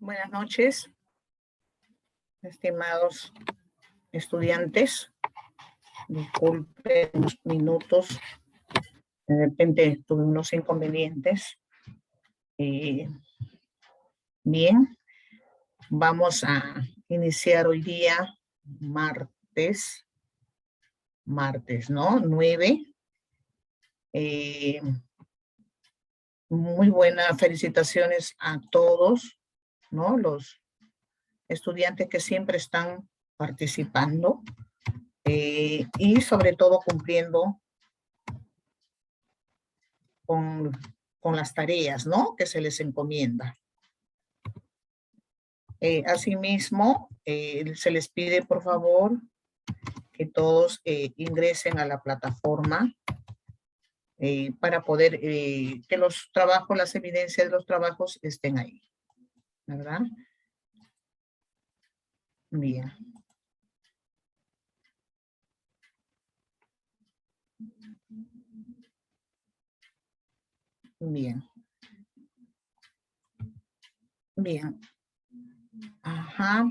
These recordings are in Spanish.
Buenas noches, estimados estudiantes. Disculpen unos minutos, de repente tuve unos inconvenientes. Bien, vamos a iniciar hoy día, martes, ¿no? 9. Muy buenas felicitaciones a todos, ¿no? Los estudiantes que siempre están participando y sobre todo cumpliendo con las tareas, ¿no? Que se les encomienda. Asimismo, se les pide, por favor, que todos ingresen a la plataforma para poder que los trabajos, las evidencias de los trabajos estén ahí, ¿verdad? Bien. Bien. Bien. Ajá.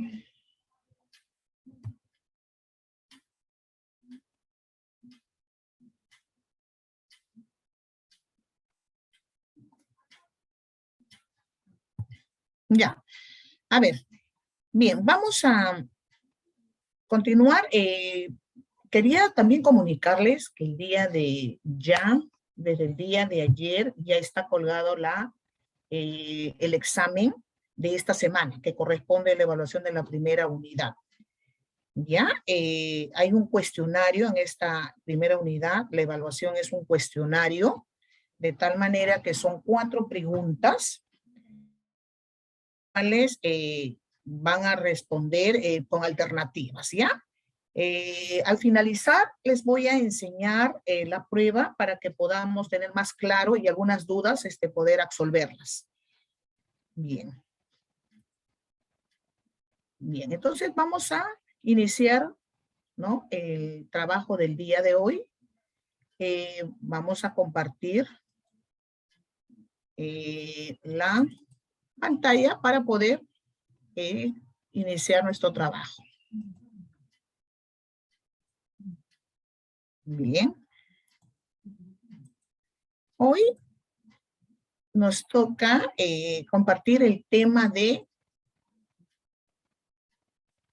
Ya. A ver. Bien, vamos a continuar. Quería también comunicarles que el día de ya, desde el día de ayer, ya está colgado el examen de esta semana, que corresponde a la evaluación de la primera unidad. Ya, hay un cuestionario en esta primera unidad. La evaluación es un cuestionario, de tal manera que son 4 preguntas, cuales van a responder con alternativas, ¿ya? Al finalizar, les voy a enseñar la prueba para que podamos tener más claro y algunas dudas, poder absolverlas. Bien. Bien, entonces vamos a iniciar, ¿no? El trabajo del día de hoy. Vamos a compartir la pantalla para poder iniciar nuestro trabajo. Bien. Hoy nos toca compartir el tema de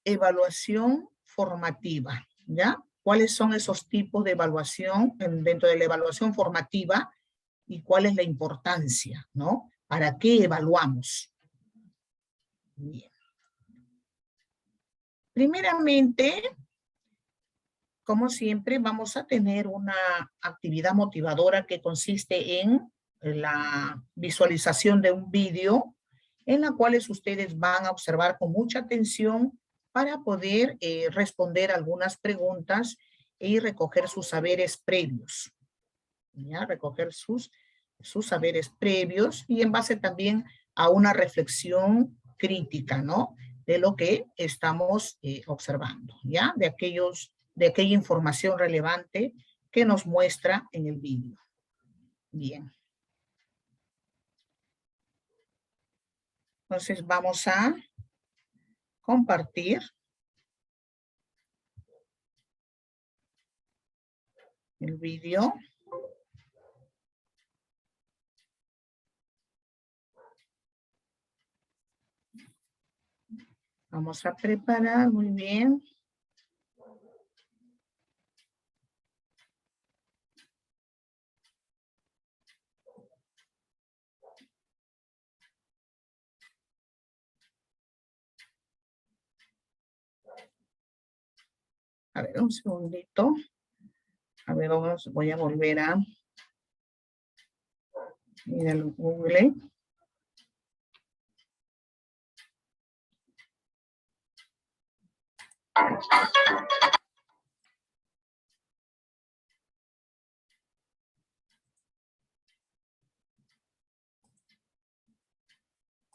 evaluación formativa, ¿ya? ¿Cuáles son esos tipos de evaluación dentro de la evaluación formativa y cuál es la importancia, ¿no? ¿Para qué evaluamos? Bien. Primeramente, como siempre, vamos a tener una actividad motivadora que consiste en la visualización de un vídeo en la cual ustedes van a observar con mucha atención para poder responder algunas preguntas y recoger sus saberes previos. ¿Ya? Recoger sus saberes previos y en base también a una reflexión crítica, ¿no? De lo que estamos observando, ¿ya? De aquella información relevante que nos muestra en el vídeo. Bien. Entonces vamos a compartir el vídeo. Vamos a preparar muy bien. A ver, un segundito. A ver, voy a volver a ir al Google.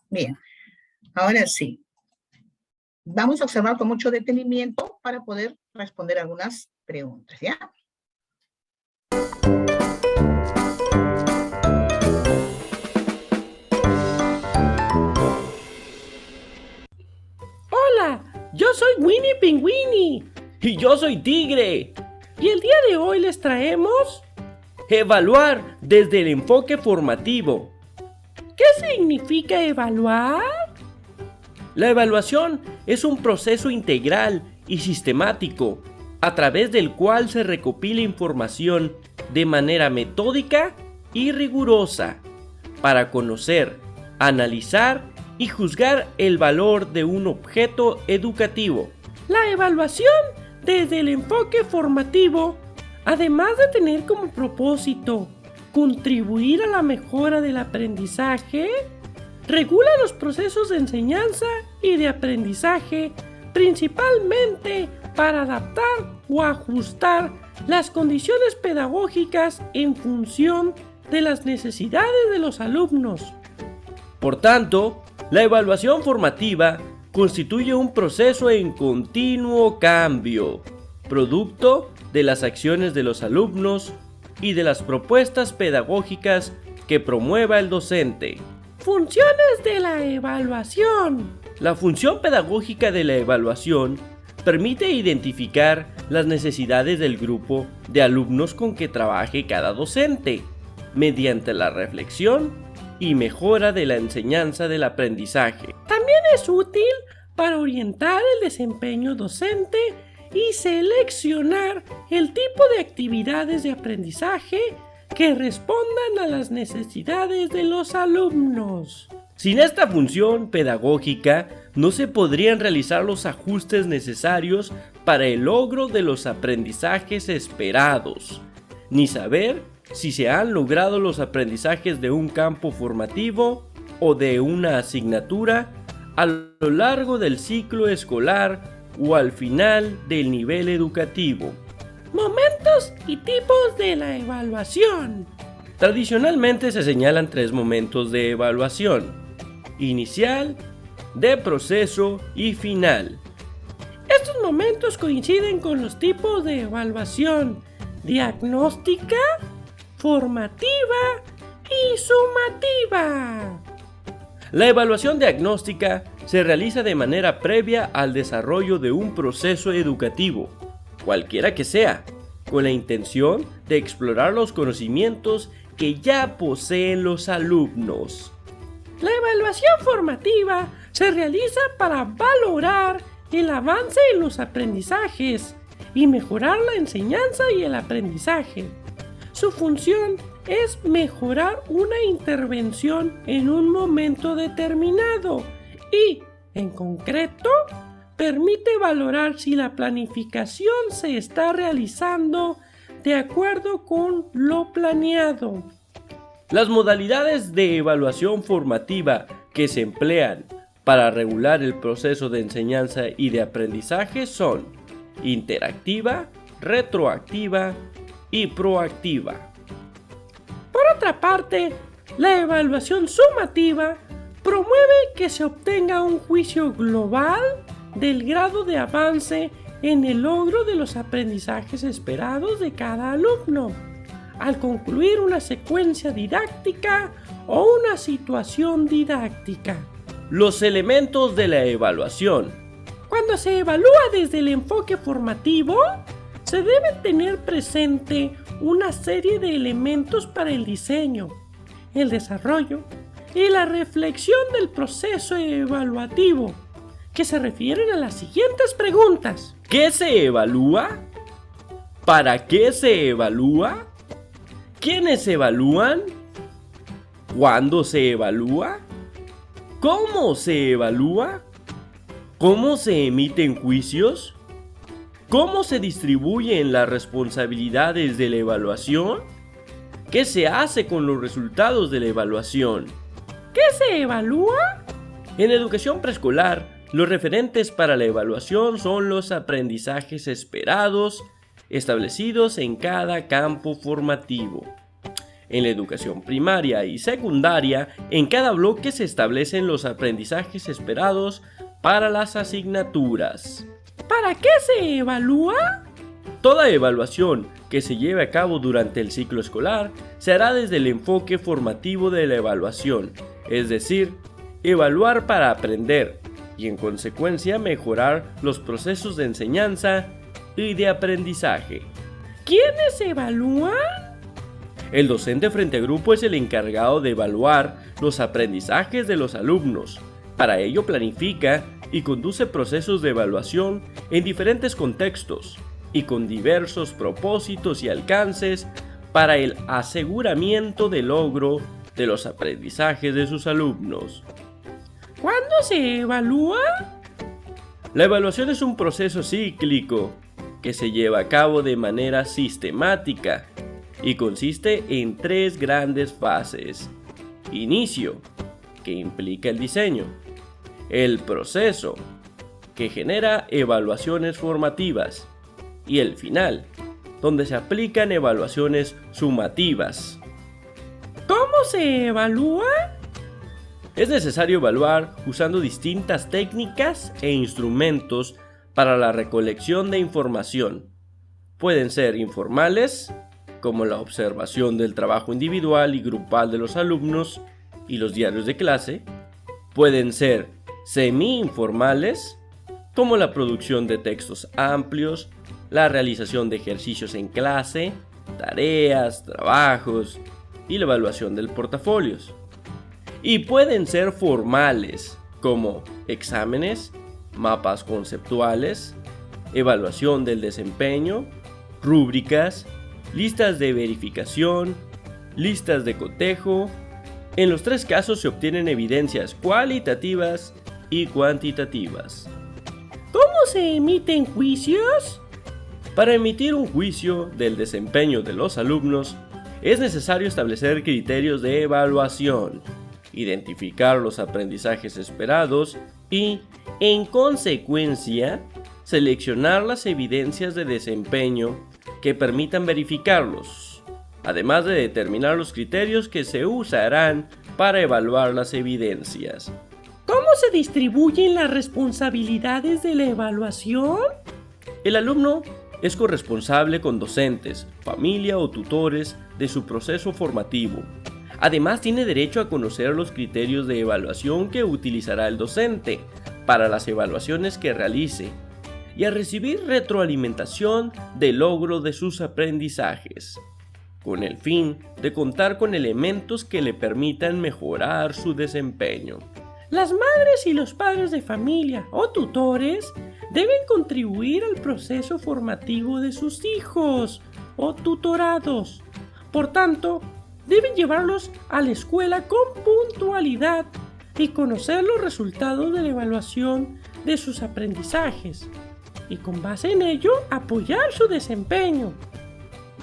Bien, ahora sí. Vamos a observar con mucho detenimiento para poder responder algunas preguntas, ¿ya? Yo soy Winnie Pingüini. Y yo soy Tigre. Y el día de hoy les traemos Evaluar desde el enfoque formativo. ¿qué significa evaluar? La evaluación es un proceso integral y sistemático a través del cual se recopila información de manera metódica y rigurosa para conocer, analizar y juzgar el valor de un objeto educativo. La evaluación desde el enfoque formativo, además de tener como propósito contribuir a la mejora del aprendizaje, regula los procesos de enseñanza y de aprendizaje, principalmente para adaptar o ajustar las condiciones pedagógicas en función de las necesidades de los alumnos. Por tanto, la evaluación formativa constituye un proceso en continuo cambio, producto de las acciones de los alumnos y de las propuestas pedagógicas que promueva el docente. Funciones de la evaluación. La función pedagógica de la evaluación permite identificar las necesidades del grupo de alumnos con que trabaje cada docente, mediante la reflexión y mejora de la enseñanza del aprendizaje. También es útil para orientar el desempeño docente y seleccionar el tipo de actividades de aprendizaje que respondan a las necesidades de los alumnos. Sin esta función pedagógica, no se podrían realizar los ajustes necesarios para el logro de los aprendizajes esperados, ni saber si se han logrado los aprendizajes de un campo formativo o de una asignatura a lo largo del ciclo escolar o al final del nivel educativo. Momentos y tipos de la evaluación. Tradicionalmente se señalan 3 momentos de evaluación: inicial, de proceso y final. Estos momentos coinciden con los tipos de evaluación: diagnóstica, formativa y sumativa. La evaluación diagnóstica se realiza de manera previa al desarrollo de un proceso educativo, cualquiera que sea, con la intención de explorar los conocimientos que ya poseen los alumnos. La evaluación formativa se realiza para valorar el avance en los aprendizajes y mejorar la enseñanza y el aprendizaje. Su función es mejorar una intervención en un momento determinado y, en concreto, permite valorar si la planificación se está realizando de acuerdo con lo planeado. Las modalidades de evaluación formativa que se emplean para regular el proceso de enseñanza y de aprendizaje son interactiva, retroactiva y proactiva. Por otra parte, la evaluación sumativa promueve que se obtenga un juicio global del grado de avance en el logro de los aprendizajes esperados de cada alumno, al concluir una secuencia didáctica o una situación didáctica. Los elementos de la evaluación. Cuando se evalúa desde el enfoque formativo, se debe tener presente una serie de elementos para el diseño, el desarrollo y la reflexión del proceso evaluativo, que se refieren a las siguientes preguntas. ¿Qué se evalúa? ¿Para qué se evalúa? ¿Quiénes evalúan? ¿Cuándo se evalúa? ¿Cómo se evalúa? ¿Cómo se emiten juicios? ¿Cómo se distribuyen las responsabilidades de la evaluación? ¿Qué se hace con los resultados de la evaluación? ¿Qué se evalúa? En educación preescolar, los referentes para la evaluación son los aprendizajes esperados establecidos en cada campo formativo. En la educación primaria y secundaria, en cada bloque se establecen los aprendizajes esperados para las asignaturas. ¿Para qué se evalúa? Toda evaluación que se lleve a cabo durante el ciclo escolar se hará desde el enfoque formativo de la evaluación, es decir, evaluar para aprender, y en consecuencia mejorar los procesos de enseñanza y de aprendizaje. ¿Quiénes evalúan? El docente frente a grupo es el encargado de evaluar los aprendizajes de los alumnos. Para ello planifica y conduce procesos de evaluación en diferentes contextos y con diversos propósitos y alcances para el aseguramiento del logro de los aprendizajes de sus alumnos. ¿Cuándo se evalúa? La evaluación es un proceso cíclico que se lleva a cabo de manera sistemática y consiste en 3 grandes fases. Inicio, que implica el diseño. El proceso, que genera evaluaciones formativas. Y el final, donde se aplican evaluaciones sumativas. ¿Cómo se evalúa? Es necesario evaluar usando distintas técnicas e instrumentos para la recolección de información. Pueden ser informales, como la observación del trabajo individual y grupal de los alumnos y los diarios de clase. Pueden ser semi-informales, como la producción de textos amplios, la realización de ejercicios en clase, tareas, trabajos y la evaluación del portafolios. Y pueden ser formales, como exámenes, mapas conceptuales, evaluación del desempeño, rúbricas, listas de verificación, listas de cotejo. En los 3 casos se obtienen evidencias cualitativas y cuantitativas. ¿Cómo se emiten juicios? Para emitir un juicio del desempeño de los alumnos, es necesario establecer criterios de evaluación, identificar los aprendizajes esperados y, en consecuencia, seleccionar las evidencias de desempeño que permitan verificarlos, además de determinar los criterios que se usarán para evaluar las evidencias. ¿Cómo se distribuyen las responsabilidades de la evaluación? El alumno es corresponsable con docentes, familia o tutores de su proceso formativo. Además, tiene derecho a conocer los criterios de evaluación que utilizará el docente para las evaluaciones que realice y a recibir retroalimentación del logro de sus aprendizajes, con el fin de contar con elementos que le permitan mejorar su desempeño. Las madres y los padres de familia o tutores deben contribuir al proceso formativo de sus hijos o tutorados. Por tanto, deben llevarlos a la escuela con puntualidad y conocer los resultados de la evaluación de sus aprendizajes y con base en ello apoyar su desempeño.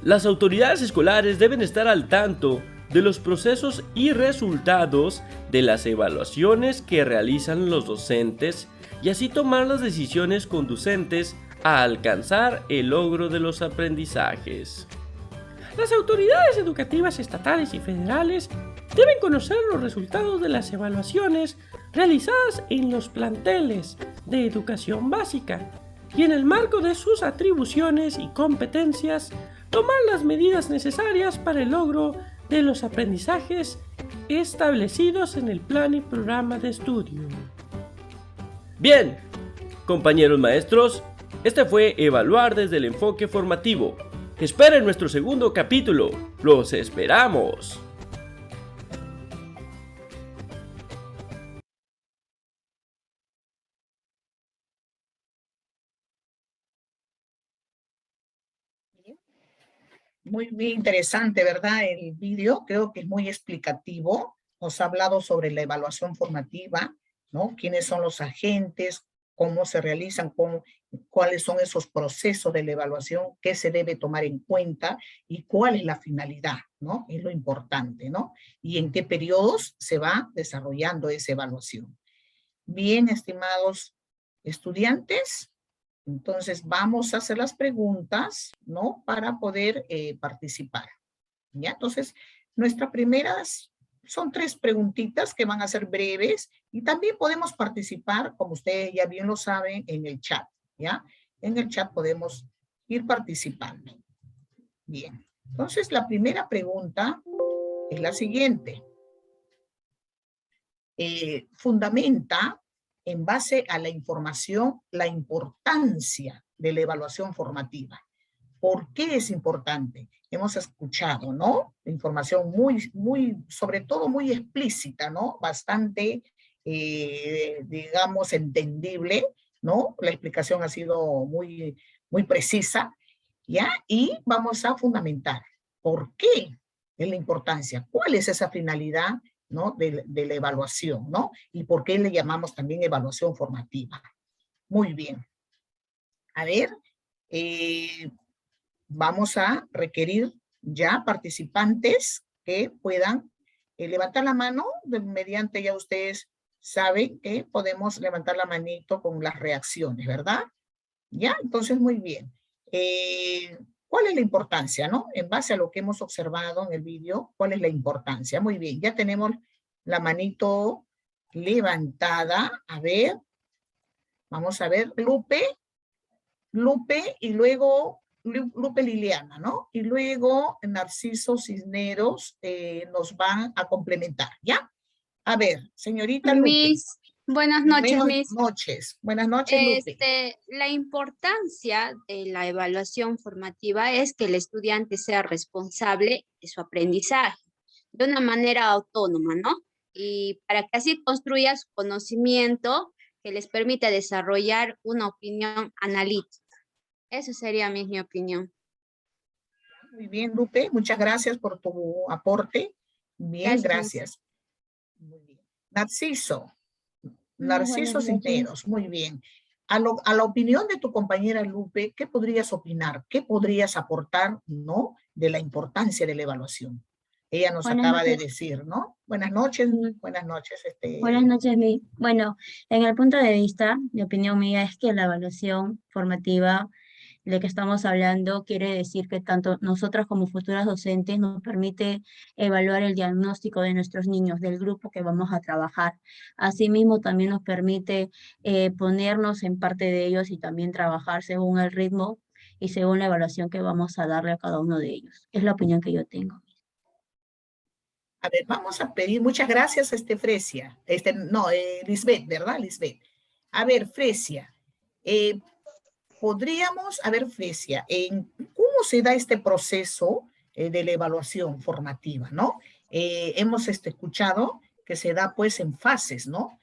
Las autoridades escolares deben estar al tanto de los procesos y resultados de las evaluaciones que realizan los docentes y así tomar las decisiones conducentes a alcanzar el logro de los aprendizajes. Las autoridades educativas estatales y federales deben conocer los resultados de las evaluaciones realizadas en los planteles de educación básica y en el marco de sus atribuciones y competencias tomar las medidas necesarias para el logro de los aprendizajes establecidos en el plan y programa de estudio. Bien, compañeros maestros, este fue Evaluar desde el enfoque formativo. Esperen nuestro segundo capítulo. ¡Los esperamos! Muy interesante, ¿verdad? El vídeo creo que es muy explicativo. Nos ha hablado sobre la evaluación formativa, ¿no? ¿Quiénes son los agentes? ¿Cómo se realizan? ¿Cuáles son esos procesos de la evaluación? ¿Qué se debe tomar en cuenta? ¿Y cuál es la finalidad? ¿No? Es lo importante, ¿no? Y en qué periodos se va desarrollando esa evaluación. Bien, estimados estudiantes, entonces vamos a hacer las preguntas, ¿no? Para poder participar. ¿Ya? Entonces, nuestras primeras son 3 preguntitas que van a ser breves y también podemos participar, como ustedes ya bien lo saben, en el chat, ¿ya? En el chat podemos ir participando. Bien, entonces la primera pregunta es la siguiente. Fundamenta en base a la información, la importancia de la evaluación formativa. ¿Por qué es importante? Hemos escuchado, ¿no? Información sobre todo muy explícita, ¿no? Bastante, digamos, entendible, ¿no? La explicación ha sido muy precisa, ¿ya? Y vamos a fundamentar. ¿Por qué es la importancia? ¿Cuál es esa finalidad, ¿no? de la evaluación, ¿no? Y por qué le llamamos también evaluación formativa. Muy bien. A ver, vamos a requerir ya participantes que puedan levantar la mano, mediante ya ustedes saben que podemos levantar la manito con las reacciones, ¿verdad? Ya, entonces muy bien. ¿Cuál es la importancia, no? En base a lo que hemos observado en el vídeo, ¿cuál es la importancia? Muy bien, ya tenemos la manito levantada. A ver, vamos a ver, Lupe y luego Lupe Liliana, ¿no? Y luego Narciso Cisneros nos van a complementar, ¿ya? A ver, señorita Lupe. Miss, buenas noches, Miss. Buenas noches, Lupe. La importancia de la evaluación formativa es que el estudiante sea responsable de su aprendizaje de una manera autónoma, ¿no? Y para que así construya su conocimiento que les permita desarrollar una opinión analítica. Eso sería mi opinión. Muy bien, Lupe. Muchas gracias por tu aporte. Bien, gracias. Muy bien. Narciso Cisneros, muy bien. A la opinión de tu compañera Lupe, ¿qué podrías opinar? ¿Qué podrías aportar, no? De la importancia de la evaluación. Ella nos acaba de decir, ¿no? Buenas noches. Buenas noches. Buenas noches, Miss. Bueno, en el punto de vista, mi opinión mía es que la evaluación formativa de que estamos hablando quiere decir que tanto nosotras como futuras docentes nos permite evaluar el diagnóstico de nuestros niños, del grupo que vamos a trabajar. Asimismo, también nos permite ponernos en parte de ellos y también trabajar según el ritmo y según la evaluación que vamos a darle a cada uno de ellos. Es la opinión que yo tengo. A ver, vamos a pedir, muchas gracias, Fresia. Lisbeth, ¿verdad, Lisbeth? A ver, Fresia, Fresia, ¿cómo se da este proceso de la evaluación formativa, no? Hemos escuchado que se da, pues, en fases, ¿no?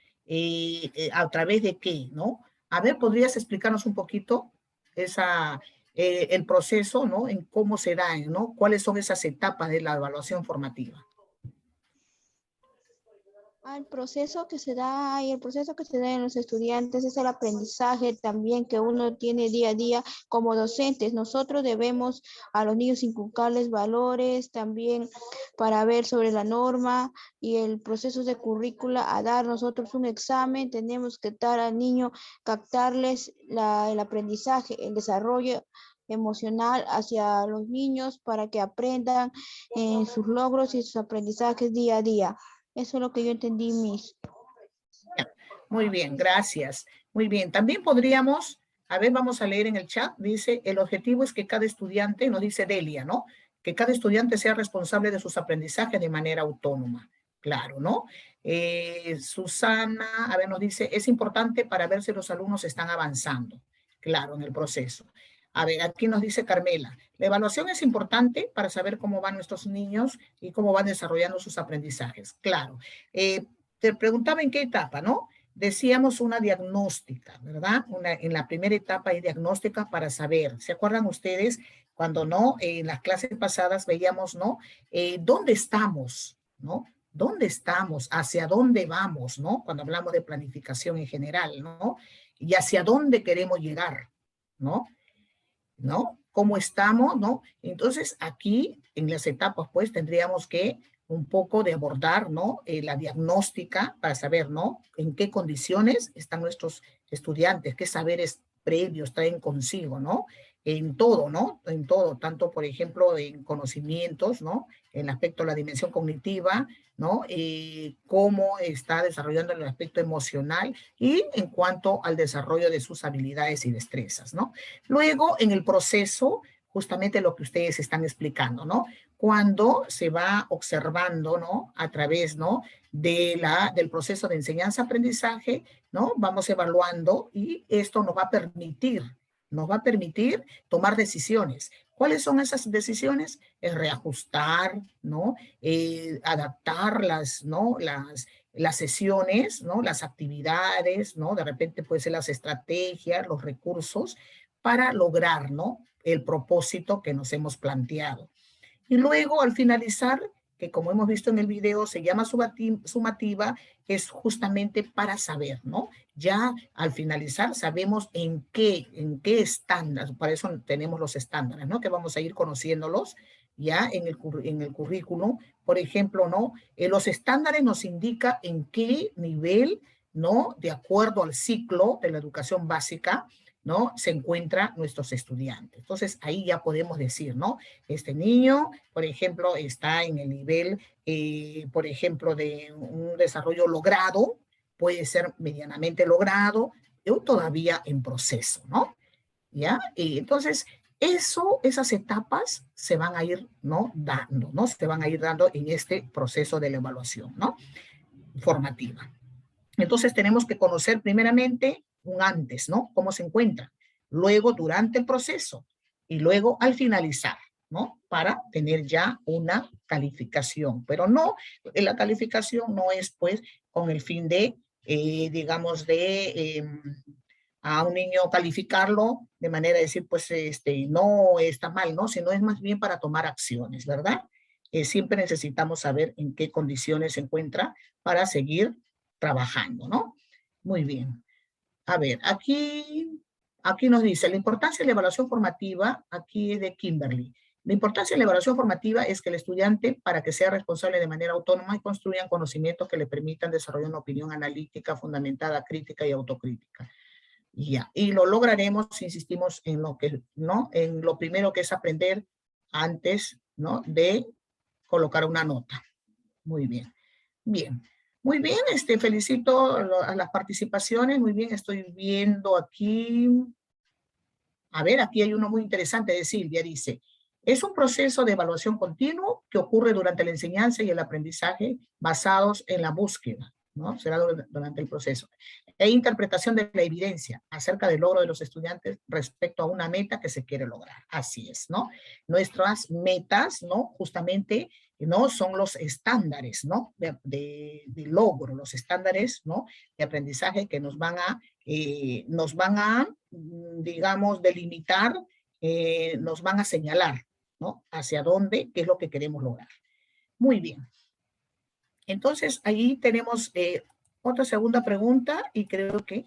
¿A través de qué, no? A ver, ¿podrías explicarnos un poquito el proceso, ¿no? En cómo se da, ¿no? ¿Cuáles son esas etapas de la evaluación formativa? El proceso que se da en los estudiantes es el aprendizaje también que uno tiene día a día como docentes. Nosotros debemos a los niños inculcarles valores también para ver sobre la norma y el proceso de currícula. A dar nosotros un examen, tenemos que dar al niño, captarles el aprendizaje, el desarrollo emocional hacia los niños para que aprendan en sus logros y sus aprendizajes día a día. Eso es lo que yo entendí, Miss. Muy bien, gracias. Muy bien, también podríamos, vamos a leer en el chat, dice, el objetivo es que cada estudiante, nos dice Delia, ¿no? Que cada estudiante sea responsable de sus aprendizajes de manera autónoma. Claro, ¿no? Susana, nos dice, es importante para ver si los alumnos están avanzando, claro, en el proceso. A ver, aquí nos dice Carmela, la evaluación es importante para saber cómo van nuestros niños y cómo van desarrollando sus aprendizajes. Claro, te preguntaba en qué etapa, ¿no? Decíamos una diagnóstica, ¿verdad? En la primera etapa hay diagnóstica para saber. ¿Se acuerdan ustedes cuando, no? En las clases pasadas veíamos, ¿no? ¿Dónde estamos, no? ¿Dónde estamos? ¿Hacia dónde vamos, no? Cuando hablamos de planificación en general, ¿no? Y hacia dónde queremos llegar, ¿no? ¿Cómo estamos, no? Entonces, aquí, en las etapas, pues, tendríamos que un poco de abordar, ¿no? La diagnóstica para saber, ¿no? En qué condiciones están nuestros estudiantes, qué saberes previos traen consigo, ¿no? En todo, ¿no? En todo, tanto, por ejemplo, en conocimientos, ¿no? En el aspecto de la dimensión cognitiva, ¿no? Cómo está desarrollando el aspecto emocional y en cuanto al desarrollo de sus habilidades y destrezas, ¿no? Luego, en el proceso, justamente lo que ustedes están explicando, ¿no? Cuando se va observando, ¿no? A través, ¿no? Del proceso de enseñanza-aprendizaje, ¿no? Vamos evaluando y esto nos va a permitir tomar decisiones. ¿Cuáles son esas decisiones? Es reajustar, ¿no? Adaptar ¿no? Las sesiones, ¿no? Las actividades, ¿no? De repente puede ser las estrategias, los recursos para lograr, ¿no? El propósito que nos hemos planteado. Y luego, al finalizar, que como hemos visto en el video, se llama sumativa, es justamente para saber, ¿no? Ya al finalizar sabemos en qué estándar, para eso tenemos los estándares, ¿no? Que vamos a ir conociéndolos ya en el currículum. Por ejemplo, ¿no? Los estándares nos indican en qué nivel, ¿no? De acuerdo al ciclo de la educación básica, ¿no? Se encuentran nuestros estudiantes. Entonces, ahí ya podemos decir, ¿no? Este niño, por ejemplo, está en el nivel, por ejemplo, de un desarrollo logrado, puede ser medianamente logrado, o todavía en proceso, ¿no? ¿Ya? Entonces, esas etapas se van a ir, ¿no? Dando, ¿no? Se van a ir dando en este proceso de la evaluación, ¿no? Formativa. Entonces, tenemos que conocer primeramente un antes, ¿no? Cómo se encuentra. Luego, durante el proceso. Y luego, al finalizar, ¿no? Para tener ya una calificación. Pero no, la calificación no es, pues, con el fin de, digamos, a un niño calificarlo de manera de decir, pues, no está mal, ¿no? Sino es más bien para tomar acciones, ¿verdad? Siempre necesitamos saber en qué condiciones se encuentra para seguir trabajando, ¿no? Muy bien. A ver, aquí nos dice, la importancia de la evaluación formativa, aquí es de Kimberly. La importancia de la evaluación formativa es que el estudiante, para que sea responsable de manera autónoma y construyan conocimientos que le permitan desarrollar una opinión analítica, fundamentada, crítica y autocrítica. Ya, y lo lograremos si insistimos en lo que, ¿no? En lo primero que es aprender antes, ¿no? De colocar una nota. Muy bien. Bien. Muy bien, felicito a las participaciones. Muy bien, estoy viendo aquí. A ver, aquí hay uno muy interesante de Silvia, dice, es un proceso de evaluación continuo que ocurre durante la enseñanza y el aprendizaje basados en la búsqueda, ¿no? Será durante el proceso. E interpretación de la evidencia acerca del logro de los estudiantes respecto a una meta que se quiere lograr. Así es, ¿no? Nuestras metas, ¿no? Justamente, ¿no? Son los estándares, ¿no? De logro, los estándares, ¿no? De aprendizaje que nos van a, digamos, delimitar, nos van a señalar, ¿no? Hacia dónde, qué es lo que queremos lograr. Muy bien. Entonces, ahí tenemos otra segunda pregunta y creo que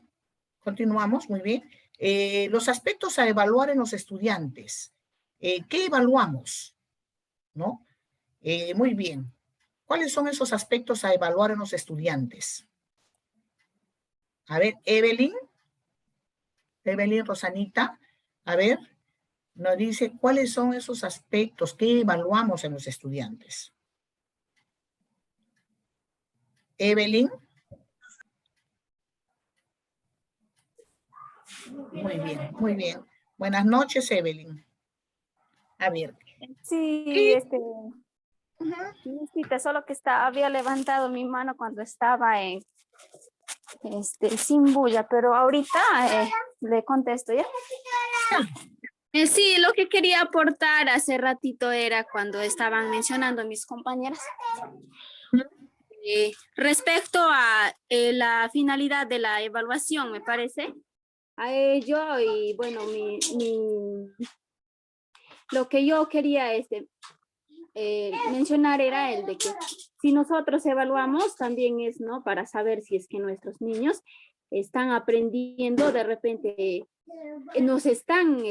continuamos, muy bien. Los aspectos a evaluar en los estudiantes. ¿Qué evaluamos? ¿No? Muy bien. ¿Cuáles son esos aspectos a evaluar en los estudiantes? A ver, Evelyn, Rosanita, a ver, nos dice cuáles son esos aspectos que evaluamos en los estudiantes. Evelyn. Muy bien, muy bien. Buenas noches, Evelyn. A ver. Sí, Necesita, solo que había levantado mi mano cuando estaba en sin bulla, pero ahorita le contesto ya. Sí, lo que quería aportar hace ratito era cuando estaban mencionando mis compañeras respecto a la finalidad de la evaluación, me parece. A ello, y bueno, lo que yo quería mencionar era el de que si nosotros evaluamos también es, ¿no? Para saber si es que nuestros niños están aprendiendo, de repente nos están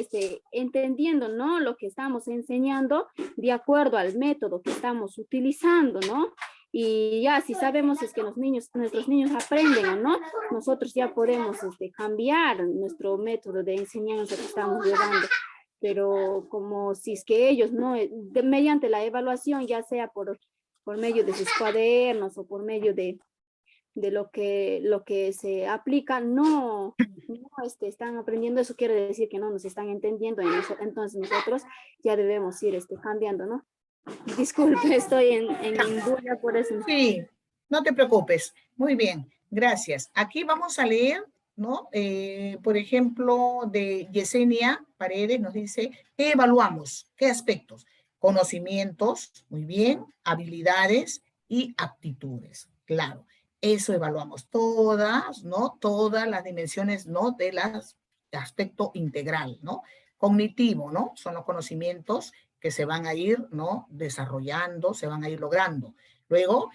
entendiendo, ¿no? Lo que estamos enseñando de acuerdo al método que estamos utilizando, ¿no? Y ya si sabemos es que nuestros niños aprenden o no, nosotros ya podemos cambiar nuestro método de enseñanza que estamos llevando. Pero como si es que ellos no, mediante la evaluación, ya sea por medio de sus cuadernos o por medio de lo que se aplica, no están aprendiendo. Eso quiere decir que no nos están entendiendo, entonces nosotros ya debemos ir cambiando, ¿no? Disculpe, estoy en bulla por eso. Sí, no te preocupes. Muy bien, gracias. Aquí vamos a leer, ¿no? Por ejemplo, de Yesenia Paredes nos dice, ¿qué evaluamos? ¿Qué aspectos? Conocimientos, muy bien, habilidades y aptitudes. Claro, eso evaluamos todas, ¿no? Todas las dimensiones, ¿no? De aspecto integral, ¿no? Cognitivo, ¿no? Son los conocimientos que se van a ir, ¿no? Desarrollando, se van a ir logrando. Luego,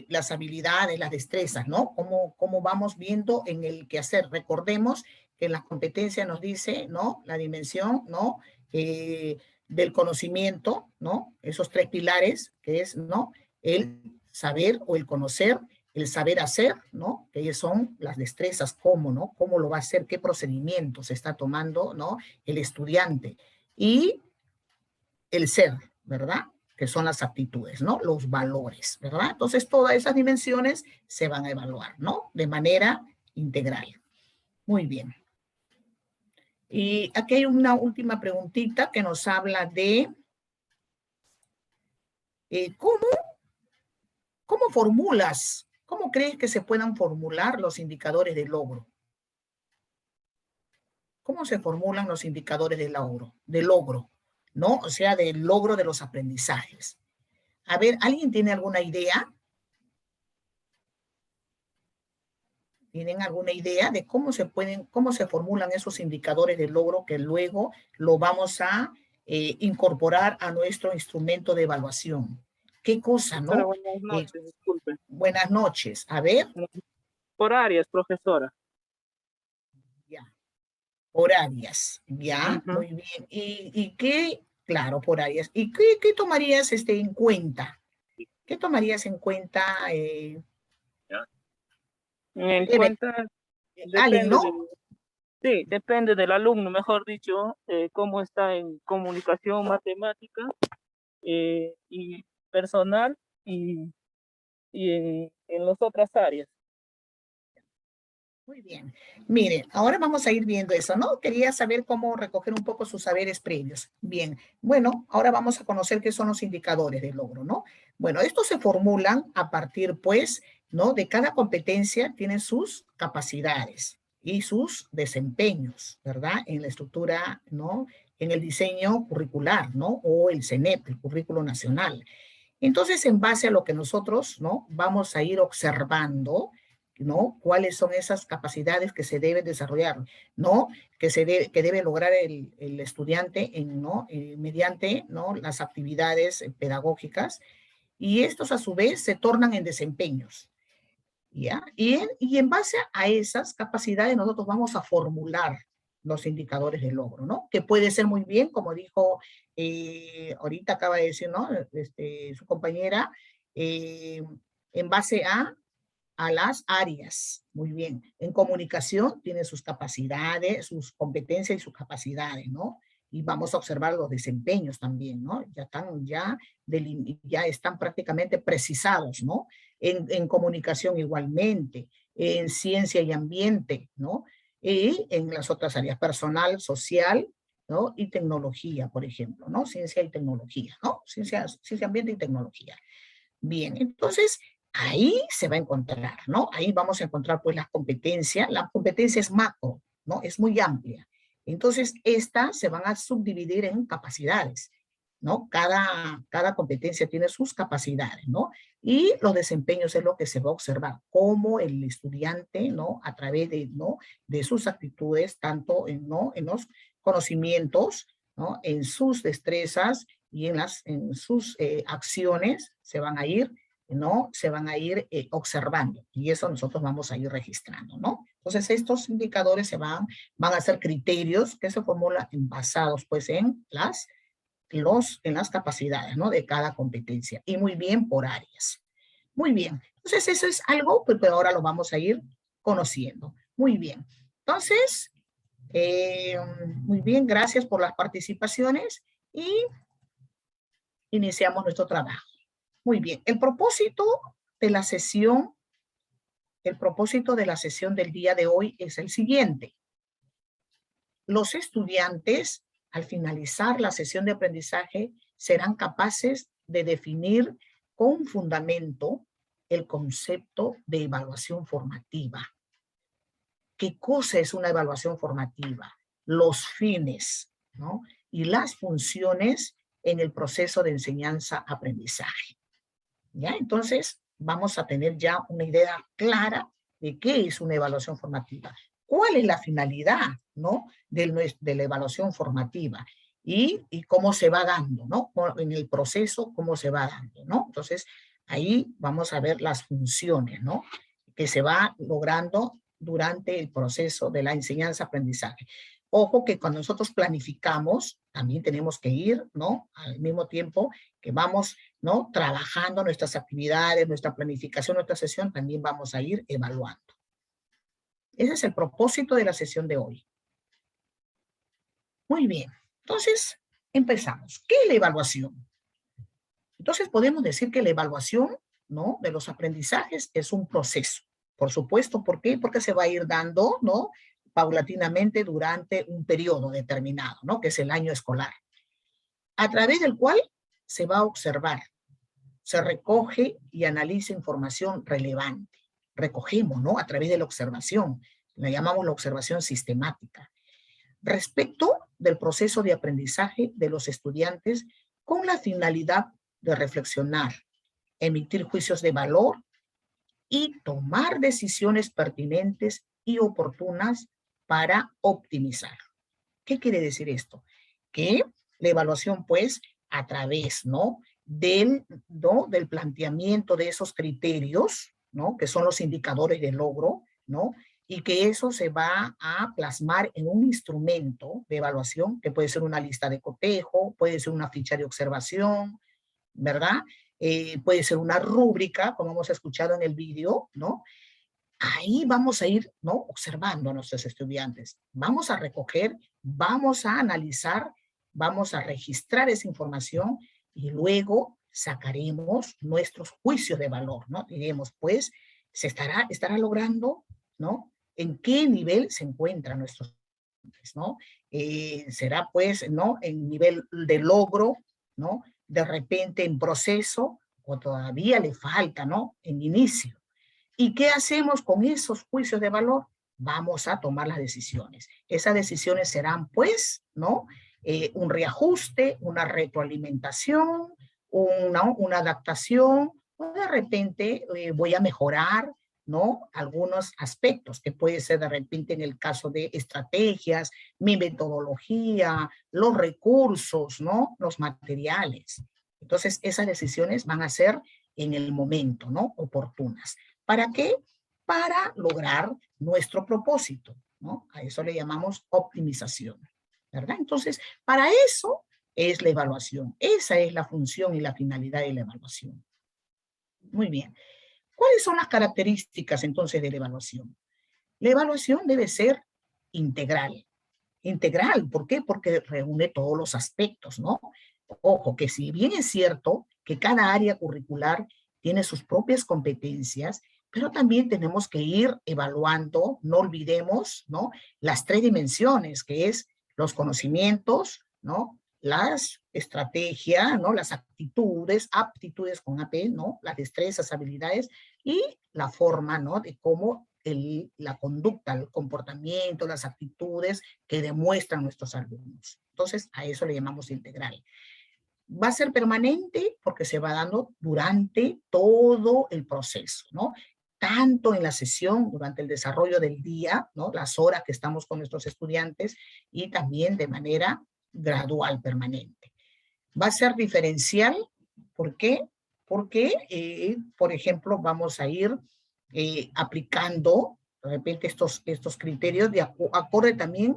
las habilidades, las destrezas, ¿no? Cómo vamos viendo en el quehacer. Recordemos que en las competencias nos dice, ¿no? La dimensión, ¿no? Del conocimiento, ¿no? Esos 3 pilares, que es, ¿no? El saber o el conocer, el saber hacer, ¿no? Que son las destrezas, cómo, ¿no? Cómo lo va a hacer, qué procedimientos está tomando, ¿no? El estudiante. Y el ser, ¿verdad? Que son las aptitudes, ¿no? Los valores, ¿verdad? Entonces, todas esas dimensiones se van a evaluar, ¿no? De manera integral. Muy bien. Y aquí hay una última preguntita que nos habla de ¿cómo formulas, cómo crees que se puedan formular los indicadores de logro? ¿Cómo se formulan los indicadores de logro, ¿no? O sea, del logro de los aprendizajes. A ver, ¿alguien tiene alguna idea? ¿Tienen alguna idea de cómo se formulan esos indicadores de logro que luego lo vamos a incorporar a nuestro instrumento de evaluación? ¿Qué cosa, no? Pero buenas noches, disculpe. Buenas noches. A ver. Por áreas, profesora. Ya. Por áreas. Ya, muy bien. ¿Y qué? Claro, por áreas. ¿Y qué tomarías en cuenta? ¿Qué tomarías en cuenta? En cuenta, alguien, ¿no? Sí, depende del alumno, mejor dicho, cómo está en comunicación, matemática, y personal, y en las otras áreas. Muy bien. Mire, ahora vamos a ir viendo eso, ¿no? Quería saber cómo recoger un poco sus saberes previos. Bien, bueno, ahora vamos a conocer qué son los indicadores de logro, ¿no? Bueno, estos se formulan a partir, pues, ¿no? De cada competencia tiene sus capacidades y sus desempeños, ¿verdad? En la estructura, ¿no? En el diseño curricular, ¿no? O el CENEP, el Currículo Nacional. Entonces, en base a lo que nosotros, ¿no? Vamos a ir observando, ¿no? ¿Cuáles son esas capacidades que se deben desarrollar, ¿no? Que debe lograr el estudiante ¿no? Mediante, ¿no? Las actividades pedagógicas, y estos a su vez se tornan en desempeños, ¿ya? Y en base a esas capacidades nosotros vamos a formular los indicadores de logro, ¿no? Que puede ser muy bien, como dijo ahorita acaba de decir, ¿no? Su compañera, en base a las áreas. Muy bien. En comunicación tiene sus capacidades, sus competencias y sus capacidades, ¿no? Y vamos a observar los desempeños también, ¿no? Ya están prácticamente precisados, ¿no? En comunicación igualmente, en ciencia y ambiente, ¿no? Y en las otras áreas, personal, social, ¿no? Y tecnología, por ejemplo, ¿no? Ciencia y tecnología, ¿no? Ciencia, ambiente y tecnología. Bien, entonces, ahí se va a encontrar, ¿no? Ahí vamos a encontrar, pues, las competencias. La competencia es macro, ¿no? Es muy amplia. Entonces, estas se van a subdividir en capacidades, ¿no? Cada competencia tiene sus capacidades, ¿no? Y los desempeños es lo que se va a observar, cómo el estudiante, ¿no? A través de, ¿no? De sus actitudes, tanto en, ¿no? En los conocimientos, ¿no? En sus destrezas y en sus acciones se van a ir, ¿no? Se van a ir observando, y eso nosotros vamos a ir registrando, ¿no? Entonces estos indicadores van a ser criterios que se formulan basados, pues, en las capacidades, ¿no? De cada competencia, y muy bien por áreas. Muy bien, entonces eso es algo, pues, pero ahora lo vamos a ir conociendo. Muy bien, entonces, muy bien, gracias por las participaciones y iniciamos nuestro trabajo. Muy bien, el propósito de la sesión el propósito de la sesión del día de hoy es el siguiente. Los estudiantes, al finalizar la sesión de aprendizaje, serán capaces de definir con fundamento el concepto de evaluación formativa. ¿Qué cosa es una evaluación formativa? Los fines, ¿no? Y las funciones en el proceso de enseñanza-aprendizaje. ¿Ya? Entonces, vamos a tener ya una idea clara de qué es una evaluación formativa. ¿Cuál es la finalidad, ¿no? de la evaluación formativa? Y cómo se va dando, ¿no? En el proceso, cómo se va dando, ¿no? Entonces, ahí vamos a ver las funciones, ¿no? Que se va logrando durante el proceso de la enseñanza-aprendizaje. Ojo que cuando nosotros planificamos, también tenemos que ir, ¿no? Al mismo tiempo que vamos, ¿no? Trabajando nuestras actividades, nuestra planificación, nuestra sesión, también vamos a ir evaluando. Ese es el propósito de la sesión de hoy. Muy bien. Entonces, empezamos. ¿Qué es la evaluación? Entonces, podemos decir que la evaluación, ¿no? De los aprendizajes es un proceso. Por supuesto, ¿por qué? Porque se va a ir dando, ¿no? Paulatinamente durante un periodo determinado, ¿no? Que es el año escolar. A través del cual se va a observar, se recoge y analiza información relevante. Recogemos, ¿no? A través de la observación. La llamamos la observación sistemática. Respecto del proceso de aprendizaje de los estudiantes con la finalidad de reflexionar, emitir juicios de valor y tomar decisiones pertinentes y oportunas para optimizar. ¿Qué quiere decir esto? Que la evaluación, pues, a través, ¿no? Del planteamiento de esos criterios, ¿no? Que son los indicadores de logro, ¿no? Y que eso se va a plasmar en un instrumento de evaluación, que puede ser una lista de cotejo, puede ser una ficha de observación, ¿verdad? Puede ser una rúbrica, como hemos escuchado en el vídeo, ¿no? Ahí vamos a ir, ¿no? Observando a nuestros estudiantes. Vamos a recoger, vamos a analizar, vamos a registrar esa información y luego sacaremos nuestros juicios de valor, ¿no? Diremos, pues, se estará logrando, ¿no? ¿En qué nivel se encuentran nuestros estudiantes, ¿no? Será, pues, ¿no? En nivel de logro, ¿no? De repente en proceso, o todavía le falta, ¿no? En inicio. ¿Y qué hacemos con esos juicios de valor? Vamos a tomar las decisiones. Esas decisiones serán, pues, ¿no? Un reajuste, una retroalimentación, una adaptación, o de repente voy a mejorar, ¿no? Algunos aspectos, que puede ser de repente en el caso de estrategias, mi metodología, los recursos, ¿no? Los materiales. Entonces, esas decisiones van a ser en el momento, ¿no? Oportunas. ¿Para qué? Para lograr nuestro propósito, ¿no? A eso le llamamos optimización, ¿verdad? Entonces, para eso es la evaluación. Esa es la función y la finalidad de la evaluación. Muy bien. ¿Cuáles son las características entonces de la evaluación? La evaluación debe ser integral. Integral, ¿por qué? Porque reúne todos los aspectos, ¿no? Ojo, que si bien es cierto que cada área curricular tiene sus propias competencias, pero también tenemos que ir evaluando, no olvidemos, ¿no? Las 3 dimensiones, que es los conocimientos, ¿no? Las estrategias, ¿no? Las actitudes, aptitudes con AP, ¿no? Las destrezas, habilidades y la forma, ¿no? De cómo la conducta, el comportamiento, las actitudes que demuestran nuestros alumnos. Entonces, a eso le llamamos integral. Va a ser permanente porque se va dando durante todo el proceso, ¿no? Tanto en la sesión, durante el desarrollo del día, ¿no? Las horas que estamos con nuestros estudiantes y también de manera gradual, permanente. Va a ser diferencial, ¿por qué? Porque, por ejemplo, vamos a ir aplicando de repente estos criterios de acorde también,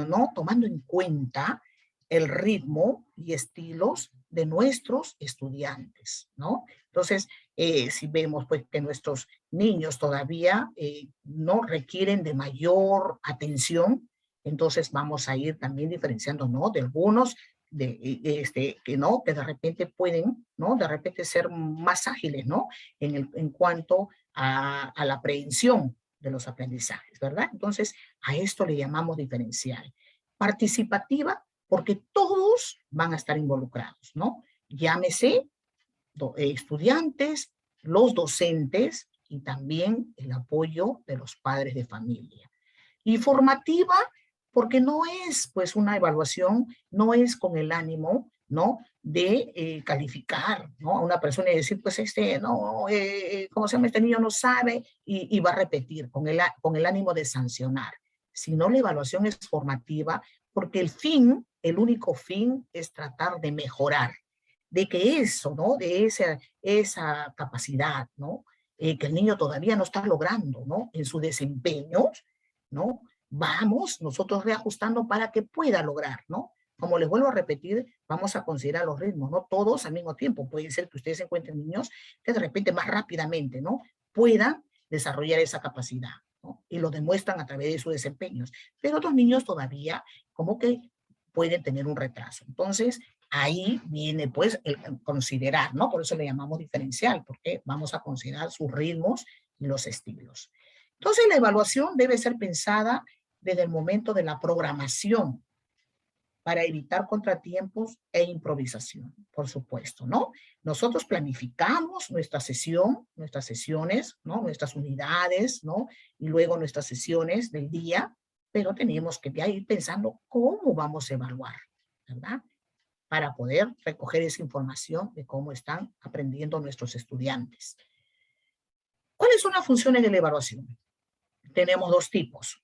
¿no? Tomando en cuenta el ritmo y estilos de nuestros estudiantes, ¿no? Entonces, si vemos pues que nuestros niños todavía no requieren de mayor atención, entonces vamos a ir también diferenciando, ¿no? De algunos que no, que de repente pueden, ¿no? De repente ser más ágiles, ¿no? En cuanto a la aprehensión de los aprendizajes, ¿verdad? Entonces, a esto le llamamos diferencial. Participativa, porque todos van a estar involucrados, ¿no? Llámese estudiantes, los docentes y también el apoyo de los padres de familia. Y formativa, porque no es pues una evaluación, no es con el ánimo, ¿no? De calificar, ¿no? A una persona y decir, pues no, ¿cómo se llama? Este niño no sabe y va a repetir con el ánimo de sancionar. Sino la evaluación es formativa porque el único fin es tratar de mejorar, de que eso, ¿no? De esa capacidad, ¿no? Que el niño todavía no está logrando, ¿no? En su desempeño, ¿no? Vamos nosotros reajustando para que pueda lograr, ¿no? Como les vuelvo a repetir, vamos a considerar los ritmos, no todos al mismo tiempo. Puede ser que ustedes encuentren niños que de repente más rápidamente, ¿no? Puedan desarrollar esa capacidad, ¿no? Y lo demuestran a través de sus desempeños. Pero otros niños todavía como que pueden tener un retraso. Entonces, ahí viene pues el considerar, ¿no? Por eso le llamamos diferencial, porque vamos a considerar sus ritmos y los estilos. Entonces, la evaluación debe ser pensada desde el momento de la programación para evitar contratiempos e improvisación, por supuesto, ¿no? Nosotros planificamos nuestra sesión, nuestras sesiones, ¿no? Nuestras unidades, ¿no? Y luego nuestras sesiones del día, pero tenemos que ya ir pensando cómo vamos a evaluar, ¿verdad? Para poder recoger esa información de cómo están aprendiendo nuestros estudiantes. ¿Cuáles son las funciones de la evaluación? Tenemos dos tipos,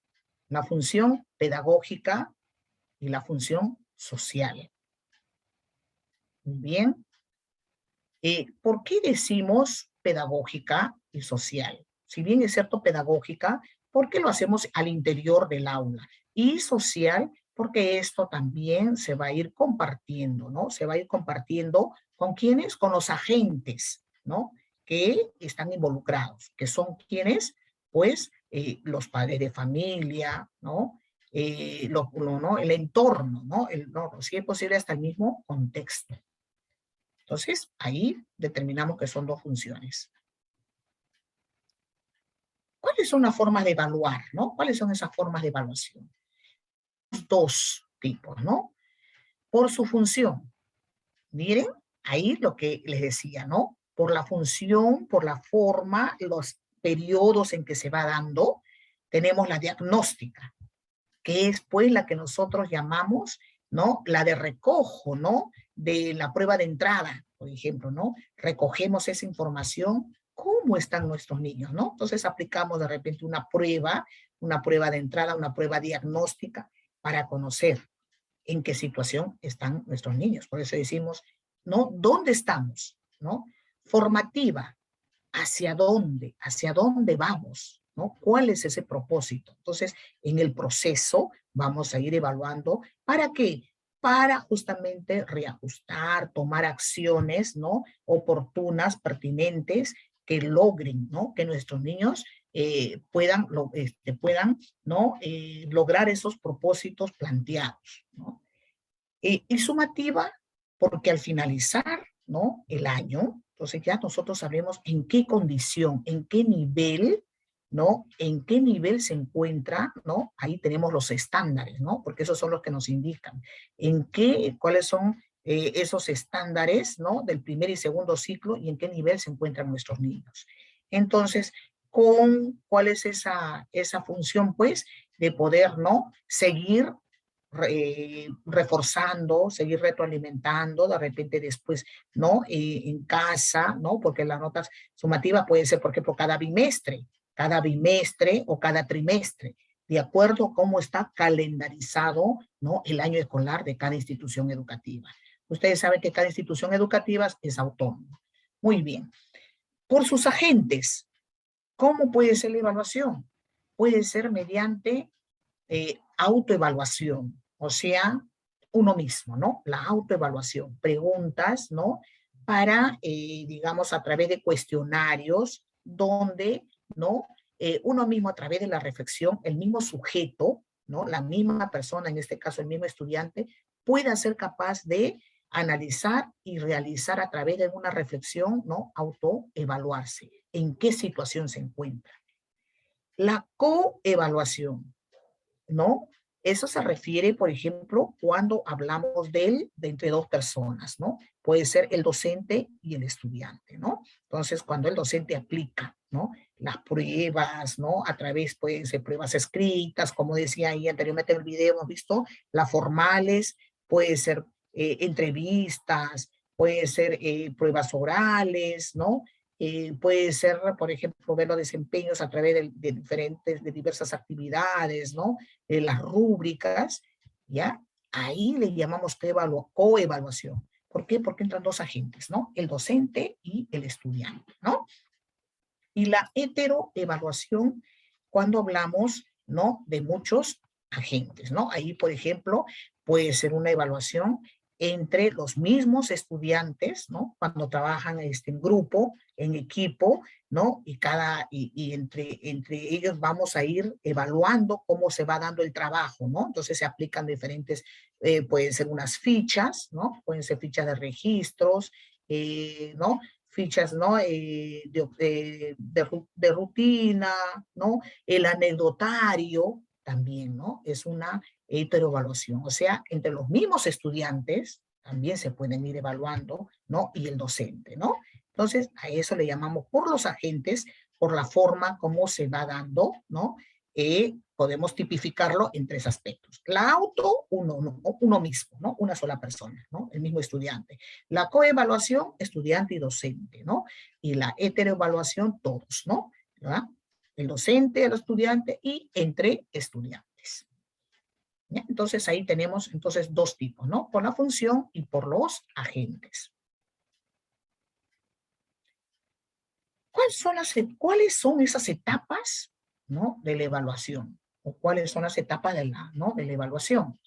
la función pedagógica y la función social. Muy bien. ¿Por qué decimos pedagógica y social? Si bien es cierto pedagógica, porque lo hacemos al interior del aula, y social, porque esto también se va a ir compartiendo, ¿no? Se va a ir compartiendo con quienes, con los agentes, ¿no? Que están involucrados, que son quienes, pues, los padres de familia, ¿no? ¿no? El entorno, ¿no? Si es posible hasta el mismo contexto. Entonces, ahí determinamos que son dos funciones. ¿Cuáles son las formas de evaluar, no? ¿Cuáles son esas formas de evaluación? Dos tipos, ¿no? Por su función. Miren, ahí lo que les decía, ¿no? Por la función, por la forma, los periodos en que se va dando, tenemos la diagnóstica, que es pues la que nosotros llamamos, ¿no? La de recojo, ¿no? De la prueba de entrada, por ejemplo, ¿no? Recogemos esa información, cómo están nuestros niños, ¿no? Entonces aplicamos de repente una prueba de entrada, una prueba diagnóstica para conocer en qué situación están nuestros niños. Por eso decimos, ¿no? ¿Dónde estamos? ¿No? Formativa, ¿hacia dónde? ¿Hacia dónde vamos? ¿No? ¿Cuál es ese propósito? Entonces, en el proceso vamos a ir evaluando. ¿Para qué? Para justamente reajustar, tomar acciones, ¿no? Oportunas, pertinentes, que logren, ¿no? Que nuestros niños puedan, ¿no? Lograr esos propósitos planteados, ¿no? Y sumativa, porque al finalizar, ¿no? El año, entonces ya nosotros sabemos en qué condición, en qué nivel, ¿no? En qué nivel se encuentra, ¿no? Ahí tenemos los estándares, ¿no? Porque esos son los que nos indican cuáles son esos estándares, ¿no? Del primer y segundo ciclo y en qué nivel se encuentran nuestros niños. Entonces, ¿cuál es esa función, pues, de poder, ¿no? Seguir reforzando, seguir retroalimentando, de repente después, ¿no? En casa, ¿no? Porque la nota sumativa puede ser, por ejemplo, cada bimestre o cada trimestre, de acuerdo a cómo está calendarizado, ¿no? El año escolar de cada institución educativa. Ustedes saben que cada institución educativa es autónoma. Muy bien. Por sus agentes, ¿cómo puede ser la evaluación? Puede ser mediante autoevaluación, o sea, uno mismo, ¿no? La autoevaluación, preguntas, ¿no? Para, digamos, a través de cuestionarios donde, ¿no? Uno mismo a través de la reflexión, el mismo sujeto, ¿no? La misma persona, en este caso el mismo estudiante, pueda ser capaz de analizar y realizar a través de una reflexión, ¿no? Autoevaluarse. ¿En qué situación se encuentra? La coevaluación, ¿no? Eso se refiere, por ejemplo, cuando hablamos de entre dos personas, ¿no? Puede ser el docente y el estudiante, ¿no? Entonces, cuando el docente aplica, ¿no? Las pruebas, ¿no? A través, pueden ser pruebas escritas, como decía ahí anteriormente en el video, hemos visto, las formales, puede ser entrevistas, puede ser pruebas orales, ¿no? Puede ser, por ejemplo, ver los desempeños a través de diversas actividades, ¿no? Las rúbricas, ¿ya? Ahí le llamamos coevaluación. ¿Por qué? Porque entran dos agentes, ¿no? El docente y el estudiante, ¿no? Y la heteroevaluación, cuando hablamos, ¿no? De muchos agentes, ¿no? Ahí, por ejemplo, puede ser una evaluación entre los mismos estudiantes, ¿no? Cuando trabajan en grupo, en equipo, ¿no? Y entre ellos vamos a ir evaluando cómo se va dando el trabajo, ¿no? Entonces se aplican diferentes, pueden ser unas fichas, ¿no? Pueden ser fichas de registros, ¿no? Fichas, ¿no? De rutina, ¿no? El anecdotario también, ¿no? Es una heteroevaluación, o sea, entre los mismos estudiantes también se pueden ir evaluando, ¿no? Y el docente, ¿no? Entonces, a eso le llamamos por los agentes, por la forma como se va dando, ¿no? Podemos tipificarlo en tres aspectos. La uno mismo, ¿no? Una sola persona, ¿no? El mismo estudiante. La coevaluación, estudiante y docente, ¿no? Y la heteroevaluación, todos, ¿no? ¿verdad? El docente, el estudiante y entre estudiantes. ¿Ya? Entonces ahí tenemos entonces dos tipos, ¿no? Por la función y por los agentes. ¿Cuáles son esas etapas, ¿no? De la evaluación? ¿O cuáles son las etapas de la evaluación?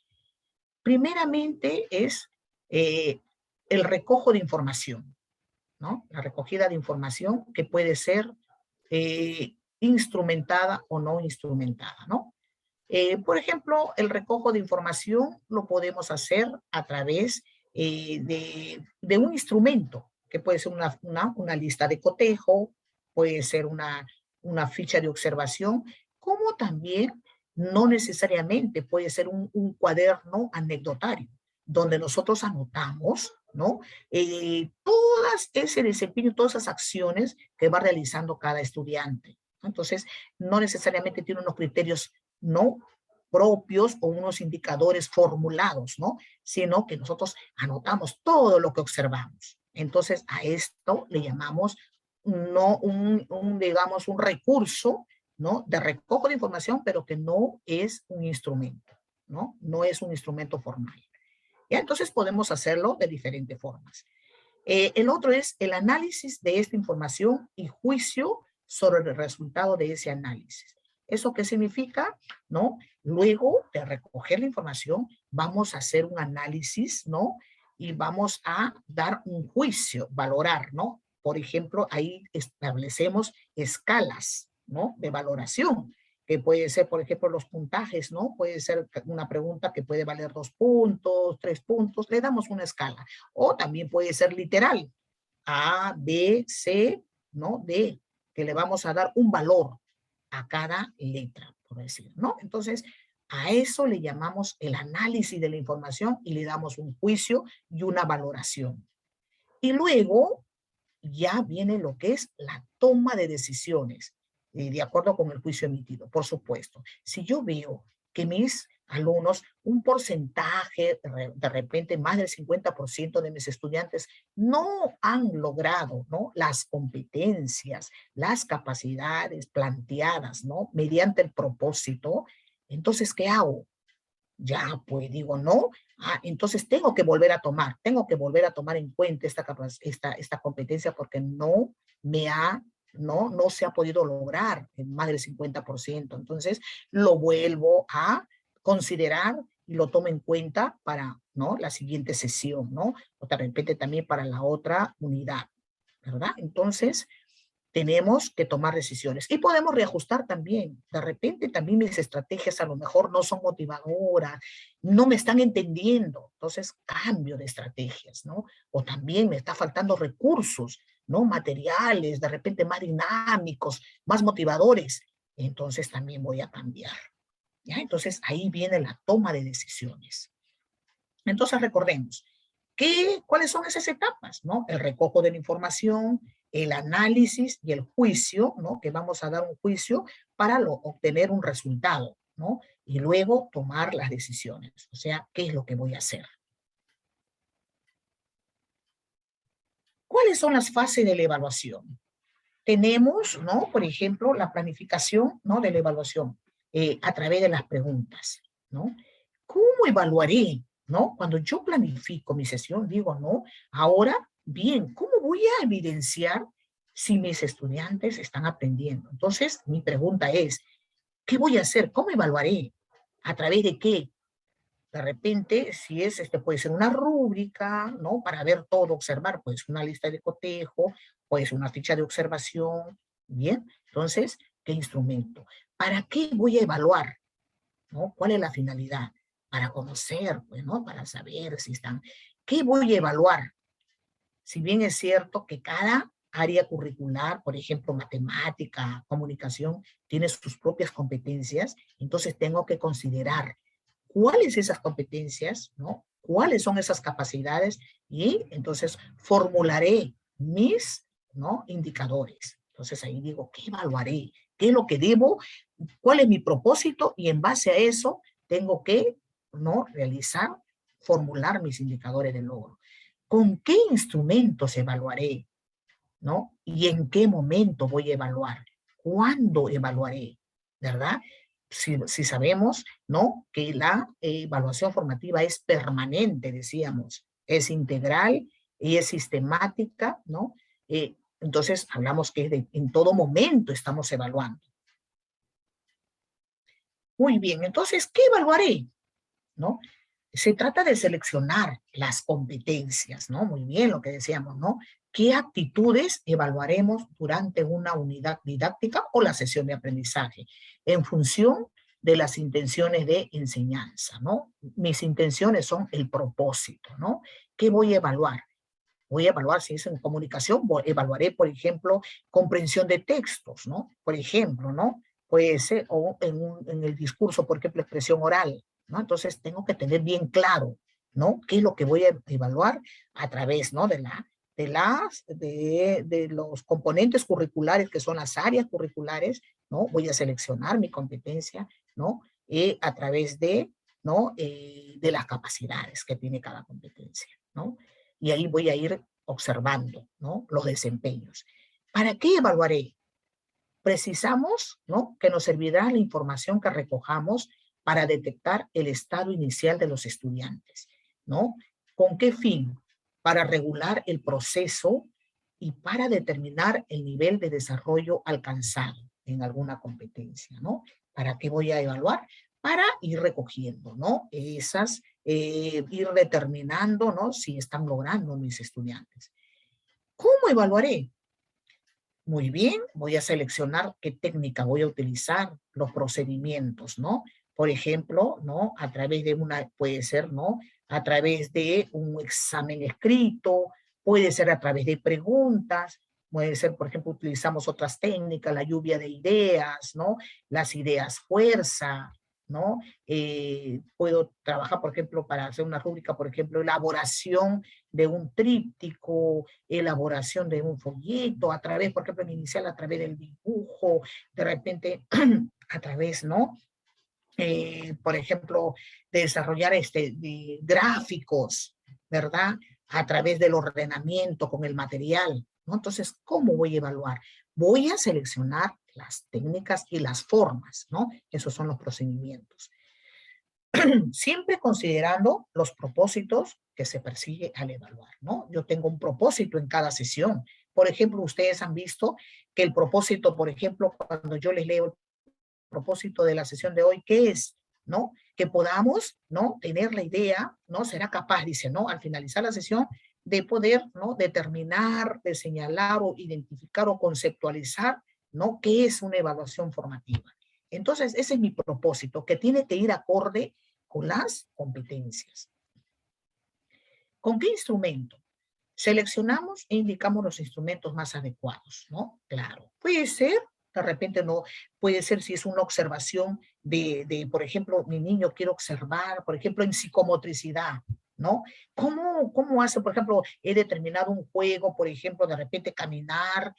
Primeramente es el recojo de información, ¿no? La recogida de información que puede ser instrumentada o no instrumentada, ¿no? Por ejemplo, el recojo de información lo podemos hacer a través de un instrumento, que puede ser una lista de cotejo, puede ser una ficha de observación, como también no necesariamente puede ser un cuaderno anecdotario, donde nosotros anotamos, ¿no? Todas ese desempeño, todas esas acciones que va realizando cada estudiante. Entonces, no necesariamente tiene unos criterios no propios o unos indicadores formulados, ¿no? Sino que nosotros anotamos todo lo que observamos. Entonces, a esto le llamamos no digamos, un recurso, ¿no? De recojo de información, pero que no es un instrumento, ¿no? No es un instrumento formal. ¿Ya? Entonces, podemos hacerlo de diferentes formas. El otro es el análisis de esta información y juicio sobre el resultado de ese análisis. ¿Eso qué significa? ¿No? Luego de recoger la información, vamos a hacer un análisis, ¿no? Y vamos a dar un juicio, valorar, ¿no? Por ejemplo, ahí establecemos escalas, ¿no? De valoración, que puede ser, por ejemplo, los puntajes, ¿no? Puede ser una pregunta que puede valer 2 puntos, 3 puntos, le damos una escala. O también puede ser literal, A, B, C, ¿no? D, que le vamos a dar un valor a cada letra, por decir, ¿no? Entonces, a eso le llamamos el análisis de la información y le damos un juicio y una valoración. Y luego ya viene lo que es la toma de decisiones, de acuerdo con el juicio emitido, por supuesto. Si yo veo que mis alumnos, un porcentaje, de repente más del 50% de mis estudiantes no han logrado, ¿no? Las competencias, las capacidades planteadas, ¿no? Mediante el propósito, entonces, ¿qué hago? Ya, pues digo, no, entonces tengo que volver a tomar en cuenta esta competencia porque no se ha podido lograr en más del 50%. Entonces, lo vuelvo a considerar y lo tomo en cuenta para, ¿no? La siguiente sesión, ¿no? O de repente también para la otra unidad, ¿verdad? Entonces, tenemos que tomar decisiones y podemos reajustar también. De repente también mis estrategias a lo mejor no son motivadoras, no me están entendiendo, entonces cambio de estrategias, ¿no? O también me está faltando recursos, ¿no? Materiales, de repente más dinámicos, más motivadores, entonces también voy a cambiar, ¿ya? Entonces ahí viene la toma de decisiones. Entonces recordemos, ¿cuáles son esas etapas, ¿no? El recojo de la información, el análisis y el juicio, ¿no? Que vamos a dar un juicio para obtener un resultado, ¿no? Y luego tomar las decisiones. O sea, ¿qué es lo que voy a hacer? ¿Cuáles son las fases de la evaluación? Tenemos, ¿no? Por ejemplo, la planificación, ¿no? De la evaluación a través de las preguntas, ¿no? ¿Cómo evaluaré, ¿no? Cuando yo planifico mi sesión, digo, ¿no? Ahora, bien, ¿cómo voy a evidenciar si mis estudiantes están aprendiendo? Entonces, mi pregunta es, ¿qué voy a hacer? ¿Cómo evaluaré? ¿A través de qué? De repente, si es, puede ser una rúbrica, ¿no? Para ver todo, observar, pues una lista de cotejo, puede ser una ficha de observación, ¿bien? Entonces, ¿qué instrumento? ¿Para qué voy a evaluar? ¿No? ¿Cuál es la finalidad? Para conocer, pues, ¿no? Para saber si están... ¿Qué voy a evaluar? Si bien es cierto que cada área curricular, por ejemplo, matemática, comunicación, tiene sus propias competencias, entonces tengo que considerar cuáles esas competencias, ¿no? Cuáles son esas capacidades y entonces formularé mis, ¿no? Indicadores. Entonces ahí digo, ¿qué evaluaré? ¿Qué es lo que debo? ¿Cuál es mi propósito? Y en base a eso tengo que, ¿no? Realizar, formular mis indicadores de logro. ¿Con qué instrumentos evaluaré? ¿No? ¿Y en qué momento voy a evaluar? ¿Cuándo evaluaré? ¿Verdad? Si sabemos, ¿no? Que la evaluación formativa es permanente, decíamos, es integral y es sistemática, ¿no? Entonces hablamos que en todo momento estamos evaluando. Muy bien, entonces, ¿qué evaluaré? ¿No? Se trata de seleccionar las competencias, ¿no? Muy bien lo que decíamos, ¿no? ¿Qué actitudes evaluaremos durante una unidad didáctica o la sesión de aprendizaje? En función de las intenciones de enseñanza, ¿no? Mis intenciones son el propósito, ¿no? ¿Qué voy a evaluar? Voy a evaluar si es en comunicación, evaluaré, por ejemplo, comprensión de textos, ¿no? Por ejemplo, ¿no? Puede ser, o en el discurso, por ejemplo, expresión oral, ¿no? Entonces tengo que tener bien claro, ¿no? ¿Qué es lo que voy a evaluar a través, ¿no? De los componentes curriculares, que son las áreas curriculares, ¿no? Voy a seleccionar mi competencia, ¿no? A través de, ¿no? De las capacidades que tiene cada competencia, ¿no? Y ahí voy a ir observando, ¿no? Los desempeños. ¿Para qué evaluaré? Precisamos, ¿no? Que nos servirá la información que recojamos para detectar el estado inicial de los estudiantes, ¿no? ¿Con qué fin? Para regular el proceso y para determinar el nivel de desarrollo alcanzado en alguna competencia, ¿no? ¿Para qué voy a evaluar? Para ir recogiendo, ¿no? Ir determinando, ¿no? Si están logrando mis estudiantes. ¿Cómo evaluaré? Muy bien, voy a seleccionar qué técnica voy a utilizar, los procedimientos, ¿no? Por ejemplo, ¿no? A través de puede ser, ¿no? A través de un examen escrito, puede ser a través de preguntas, puede ser, por ejemplo, utilizamos otras técnicas, la lluvia de ideas, ¿no? Las ideas fuerza, ¿no? Puedo trabajar, por ejemplo, para hacer una rúbrica, por ejemplo, elaboración de un tríptico, elaboración de un folleto, a través, por ejemplo, en inicial, a través del dibujo, de repente, a través, ¿no? Por ejemplo, de desarrollar de gráficos, ¿verdad? A través del ordenamiento con el material, ¿no? Entonces, ¿cómo voy a evaluar? Voy a seleccionar las técnicas y las formas, ¿no? Esos son los procedimientos. Siempre considerando los propósitos que se persigue al evaluar, ¿no? Yo tengo un propósito en cada sesión. Por ejemplo, ustedes han visto que el propósito, por ejemplo, cuando yo les leo el propósito de la sesión de hoy, ¿qué es? ¿No? Que podamos, ¿no? Tener la idea, ¿no? Será capaz, dice, ¿no? Al finalizar la sesión, de poder, ¿no?, determinar, de señalar o identificar o conceptualizar, ¿no?, qué es una evaluación formativa. Entonces, ese es mi propósito, que tiene que ir acorde con las competencias. ¿Con qué instrumento? Seleccionamos e indicamos los instrumentos más adecuados, ¿no? Claro, puede ser, de repente no, puede ser si es una observación por ejemplo, mi niño quiere observar, por ejemplo, en psicomotricidad, ¿no? ¿Cómo hace, por ejemplo, he determinado un juego, por ejemplo, de repente caminar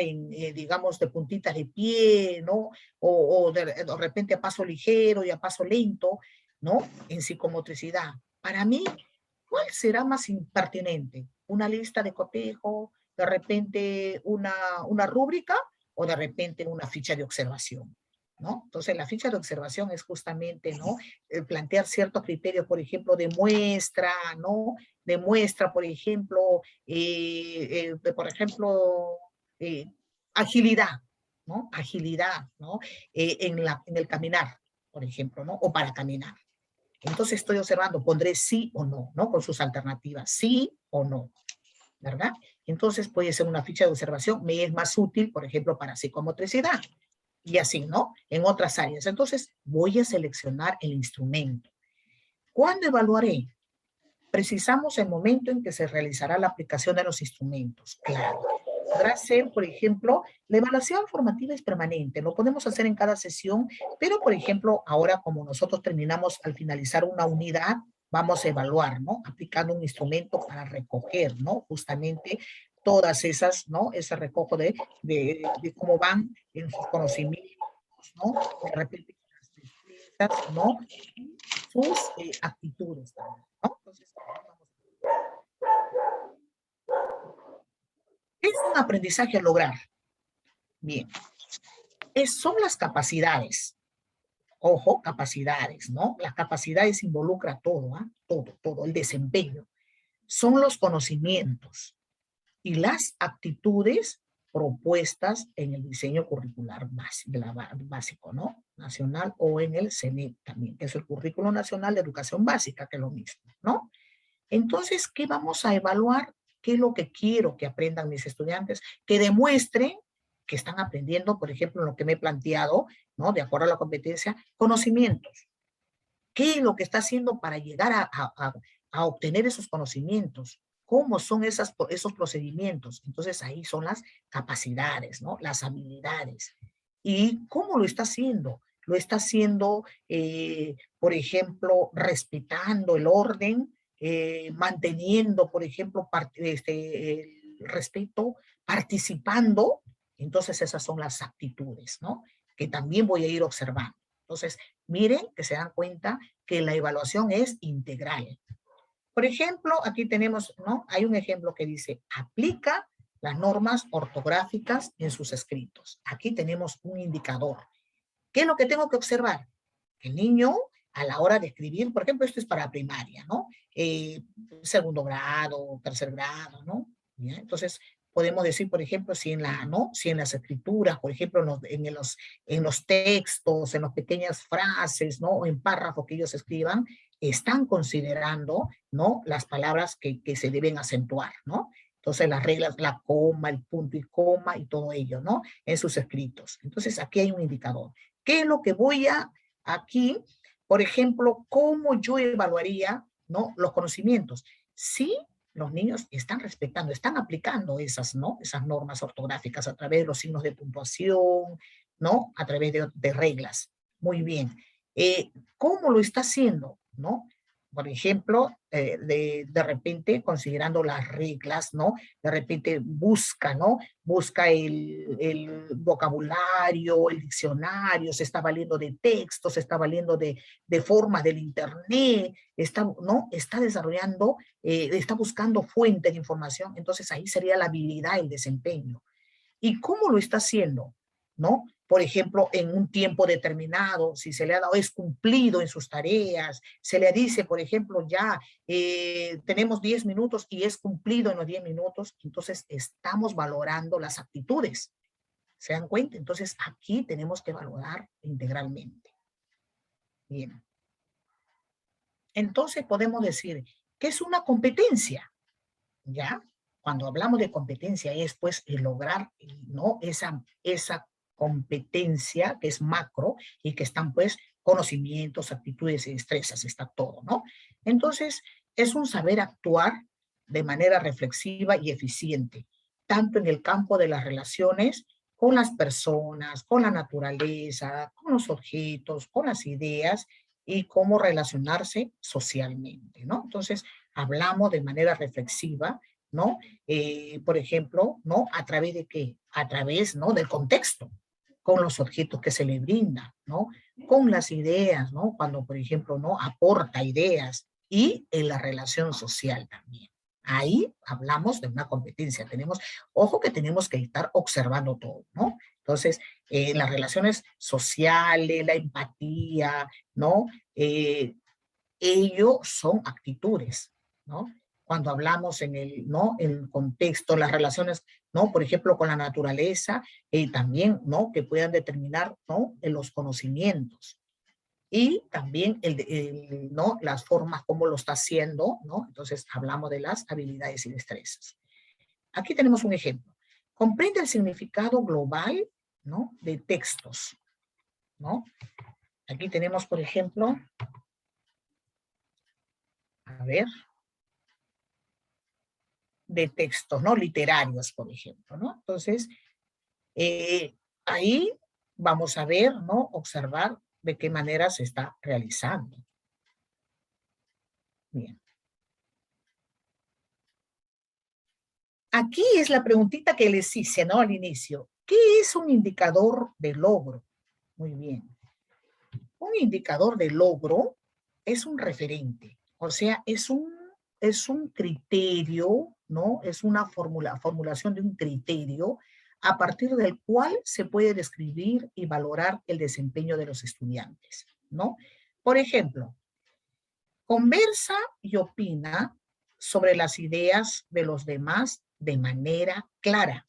en, digamos, de puntitas de pie, ¿no? O de repente a paso ligero y a paso lento, ¿no? En psicomotricidad. Para mí, ¿cuál será más impertinente? ¿Una lista de cotejo, de repente una rúbrica o de repente una ficha de observación? ¿No? Entonces, la ficha de observación es justamente, ¿no?, plantear ciertos criterios, por ejemplo, de muestra, ¿no? De muestra, por ejemplo, eh, agilidad, ¿no? Agilidad, ¿no? En el caminar, por ejemplo, ¿no? O para caminar. Entonces estoy observando, pondré sí o no, ¿no? Con sus alternativas, sí o no, ¿verdad? Entonces puede ser una ficha de observación, me es más útil, por ejemplo, para psicomotricidad, y así, ¿no? En otras áreas. Entonces voy a seleccionar el instrumento. ¿Cuándo evaluaré? Precisamos el momento en que se realizará la aplicación de los instrumentos, claro. Podrá ser, por ejemplo, la evaluación formativa es permanente, lo podemos hacer en cada sesión, pero, por ejemplo, ahora como nosotros terminamos al finalizar una unidad, vamos a evaluar, ¿no? Aplicando un instrumento para recoger, ¿no? Justamente todas esas, ¿no? Ese recojo de cómo van en sus conocimientos, ¿no? De repente, las destrezas, ¿no? Y sus actitudes también, ¿no? Entonces, ¿qué es un aprendizaje a lograr? Bien, son las capacidades. Ojo, capacidades, ¿no? Las capacidades involucra todo, ¿ah? Todo, el desempeño. Son los conocimientos y las actitudes propuestas en el diseño curricular básico, ¿no? Nacional, o en el CENEP también, que es el Currículo Nacional de Educación Básica, que es lo mismo, ¿no? Entonces, ¿qué vamos a evaluar? ¿Qué es lo que quiero que aprendan mis estudiantes? Que demuestren que están aprendiendo, por ejemplo, en lo que me he planteado, ¿no? De acuerdo a la competencia, conocimientos. ¿Qué es lo que está haciendo para llegar a obtener esos conocimientos? ¿Cómo son esos procedimientos? Entonces ahí son las capacidades, ¿no? Las habilidades. ¿Y cómo lo está haciendo? Lo está haciendo, por ejemplo, respetando el orden, manteniendo, por ejemplo, el respeto, participando. Entonces esas son las actitudes, ¿no? Que también voy a ir observando. Entonces, miren que se dan cuenta que la evaluación es integral. Por ejemplo, aquí tenemos, ¿no? Hay un ejemplo que dice, aplica las normas ortográficas en sus escritos. Aquí tenemos un indicador. ¿Qué es lo que tengo que observar? El niño, a la hora de escribir, por ejemplo, esto es para primaria, ¿no? Segundo grado, tercer grado, ¿no? ¿Ya? Entonces, podemos decir, por ejemplo, si en las escrituras, por ejemplo, en los textos, en las pequeñas frases, ¿no? O en párrafos que ellos escriban, están considerando, ¿no? Las palabras que se deben acentuar, ¿no? Entonces, las reglas, la coma, el punto y coma y todo ello, ¿no? En sus escritos. Entonces, aquí hay un indicador. ¿Qué es lo que voy a aquí? Por ejemplo, ¿cómo yo evaluaría, ¿no? Los conocimientos? Sí, los niños están respetando, están aplicando esas, ¿no? Esas normas ortográficas a través de los signos de puntuación, ¿no? A través de reglas. Muy bien. ¿Cómo lo está haciendo, no? Por ejemplo, de repente, considerando las reglas, ¿no? De repente busca, ¿no? Busca el vocabulario, el diccionario, se está valiendo de textos, se está valiendo de formas del internet, ¿no? Está desarrollando, está buscando fuentes de información. Entonces ahí sería la habilidad, el desempeño. ¿Y cómo lo está haciendo? ¿No? Por ejemplo, en un tiempo determinado, si se le ha dado, es cumplido en sus tareas, se le dice, por ejemplo, ya tenemos 10 minutos y es cumplido en los 10 minutos, entonces estamos valorando las actitudes. ¿Se dan cuenta? Entonces aquí tenemos que valorar integralmente. Bien. Entonces podemos decir, ¿qué es una competencia? ¿ya? Cuando hablamos de competencia es pues el lograr, ¿no? Esa competencia que es macro y que están pues conocimientos, actitudes y destrezas, está todo, ¿no? Entonces, es un saber actuar de manera reflexiva y eficiente, tanto en el campo de las relaciones con las personas, con la naturaleza, con los objetos, con las ideas y cómo relacionarse socialmente, ¿no? Entonces, hablamos de manera reflexiva, ¿no? Por ejemplo, ¿no? ¿A través de qué? A través, ¿no? Del contexto, con los objetos que se le brinda, ¿no? Con las ideas, ¿no? Cuando, por ejemplo, ¿no? Aporta ideas y en la relación social también. Ahí hablamos de una competencia. Ojo que tenemos que estar observando todo, ¿no? Entonces, las relaciones sociales, la empatía, ¿no? Ellos son actitudes, ¿no? Cuando hablamos en el, ¿no? El contexto, las relaciones, ¿no? Por ejemplo, con la naturaleza, también, ¿no? Que puedan determinar, ¿no? En los conocimientos. Y también, ¿no? Las formas como lo está haciendo, ¿no? Entonces, hablamos de las habilidades y destrezas. Aquí tenemos un ejemplo. Comprende el significado global, ¿no? De textos, ¿no? Aquí tenemos, por ejemplo, a ver, de textos, ¿no? Literarios, por ejemplo, ¿no? Entonces, ahí vamos a ver, ¿no? Observar de qué manera se está realizando. Bien. Aquí es la preguntita que les hice, ¿no? Al inicio. ¿Qué es un indicador de logro? Muy bien. Un indicador de logro es un referente, o sea, es un criterio, ¿no? Es una formulación de un criterio a partir del cual se puede describir y valorar el desempeño de los estudiantes, ¿no? Por ejemplo, conversa y opina sobre las ideas de los demás de manera clara.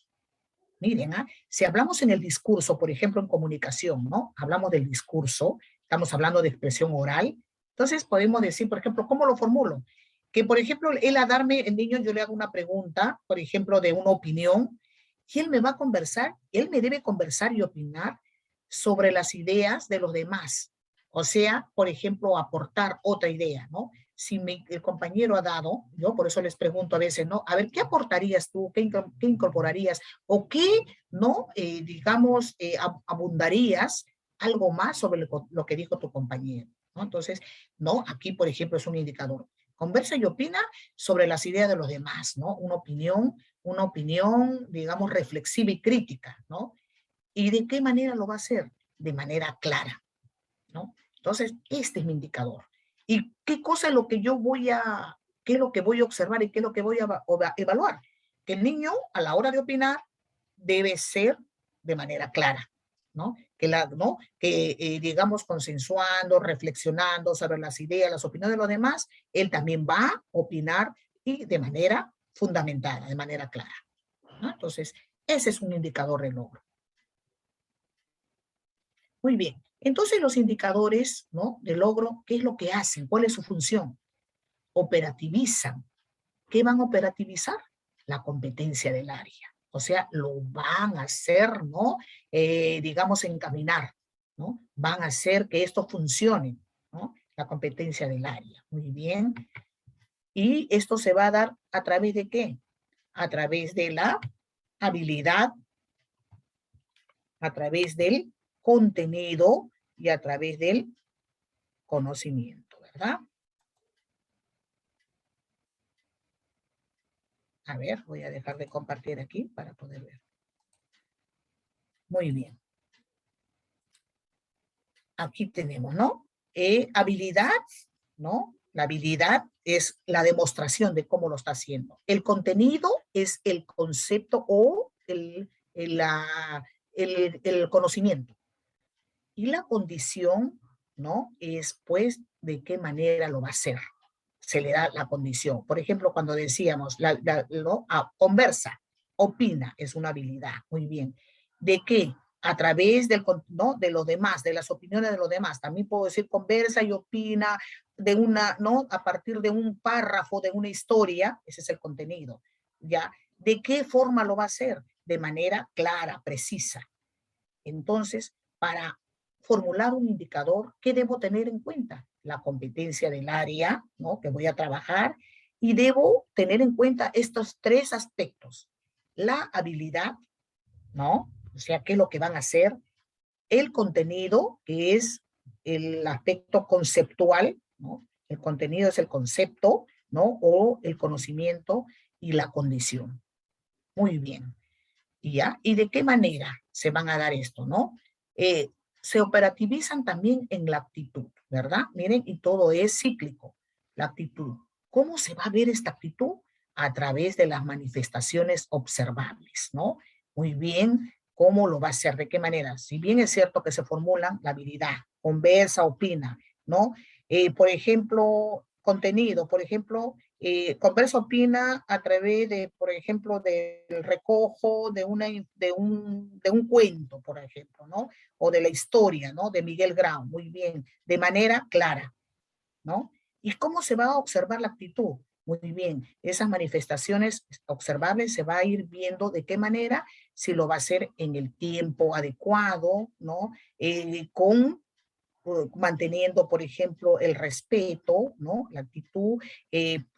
Miren, si hablamos en el discurso, por ejemplo, en comunicación, ¿no? Hablamos del discurso, estamos hablando de expresión oral, entonces podemos decir, por ejemplo, ¿cómo lo formulo? Que, por ejemplo, el niño, yo le hago una pregunta, por ejemplo, de una opinión, y él me va a conversar, él me debe conversar y opinar sobre las ideas de los demás. O sea, por ejemplo, aportar otra idea, ¿no? Si el compañero ha dado, yo por eso les pregunto a veces, ¿no? A ver, ¿qué aportarías tú? ¿Qué incorporarías? ¿O qué, no, digamos, abundarías algo más sobre lo que dijo tu compañero? ¿No? Entonces, no, aquí, por ejemplo, es un indicador. Conversa y opina sobre las ideas de los demás, ¿no? Una opinión, digamos, reflexiva y crítica, ¿no? ¿Y de qué manera lo va a hacer? De manera clara, ¿no? Entonces, este es mi indicador. ¿Y qué cosa es lo que qué es lo que voy a observar y qué es lo que voy a evaluar? Que el niño, a la hora de opinar, debe ser de manera clara, ¿no? Que digamos, consensuando, reflexionando sobre las ideas, las opiniones de los demás, él también va a opinar y de manera fundamentada, de manera clara, ¿no? Entonces, ese es un indicador de logro. Muy bien. Entonces, los indicadores, ¿no? De logro, ¿qué es lo que hacen? ¿Cuál es su función? Operativizan. ¿Qué van a operativizar? La competencia del área. O sea, lo van a hacer, ¿no? Digamos, encaminar, ¿no? Van a hacer que esto funcione, ¿no? La competencia del área. Muy bien. Y esto se va a dar a través de ¿qué? A través de la habilidad, a través del contenido y a través del conocimiento, ¿verdad? A ver, voy a dejar de compartir aquí para poder ver. Muy bien. Aquí tenemos, ¿no? Habilidad, ¿no? La habilidad es la demostración de cómo lo está haciendo. El contenido es el concepto o el conocimiento. Y la condición, ¿no? Es, pues, de qué manera lo va a hacer. Se le da la condición. Por ejemplo, cuando decíamos, conversa, opina, es una habilidad. Muy bien. ¿De qué? a través del, ¿no? de los demás, de las opiniones de los demás. También puedo decir conversa y opina de una, ¿no? A partir de un párrafo, de una historia, ese es el contenido, ¿ya? ¿De qué forma lo va a hacer? De manera clara, precisa. Entonces, para formular un indicador, ¿qué debo tener en cuenta? La competencia del área, ¿no? Que voy a trabajar, y debo tener en cuenta estos tres aspectos. La habilidad, ¿no? O sea, qué es lo que van a hacer. El contenido, que es el aspecto conceptual, ¿no? El contenido es el concepto, ¿no? O el conocimiento y la condición. Muy bien. ¿Ya? ¿Y de qué manera se van a dar esto, no? Se operativizan también en la actitud, ¿verdad? Miren, y todo es cíclico. La actitud. ¿Cómo se va a ver esta actitud? A través de las manifestaciones observables, ¿no? Muy bien, ¿cómo lo va a hacer? ¿De qué manera? Si bien es cierto que se formulan la habilidad, conversa, opina, ¿no? Por ejemplo, contenido, por ejemplo, conversa, opina a través de, por ejemplo, del recojo de un cuento, por ejemplo, ¿no? O de la historia, ¿no? De Miguel Grau, muy bien, de manera clara, ¿no? ¿Y cómo se va a observar la actitud? Muy bien, esas manifestaciones observables se va a ir viendo de qué manera, si lo va a hacer en el tiempo adecuado, ¿no? Manteniendo, por ejemplo, el respeto, ¿no? La actitud,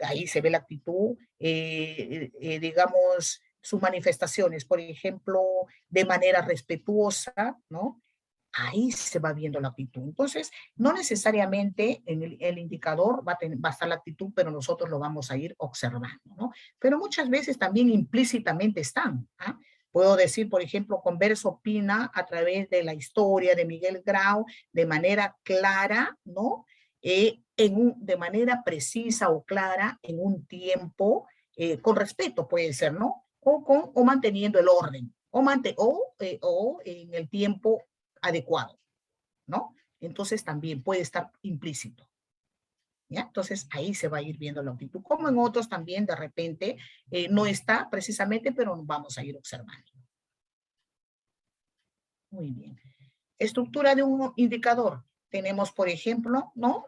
ahí se ve la actitud, digamos, sus manifestaciones, por ejemplo, de manera respetuosa, ¿no? Ahí se va viendo la actitud. Entonces, no necesariamente en el indicador va a estar la actitud, pero nosotros lo vamos a ir observando, ¿no? Pero muchas veces también implícitamente están, ¿ah? Puedo decir, por ejemplo, conversa, opina a través de la historia de Miguel Grau de manera clara, ¿no? De manera precisa o clara en un tiempo, con respeto puede ser, ¿no? O manteniendo el orden, o en el tiempo adecuado, ¿no? Entonces también puede estar implícito. ¿Ya? Entonces ahí se va a ir viendo la actitud, como en otros también de repente no está precisamente, pero vamos a ir observando. Muy bien. Estructura de un indicador. Tenemos, por ejemplo, ¿no?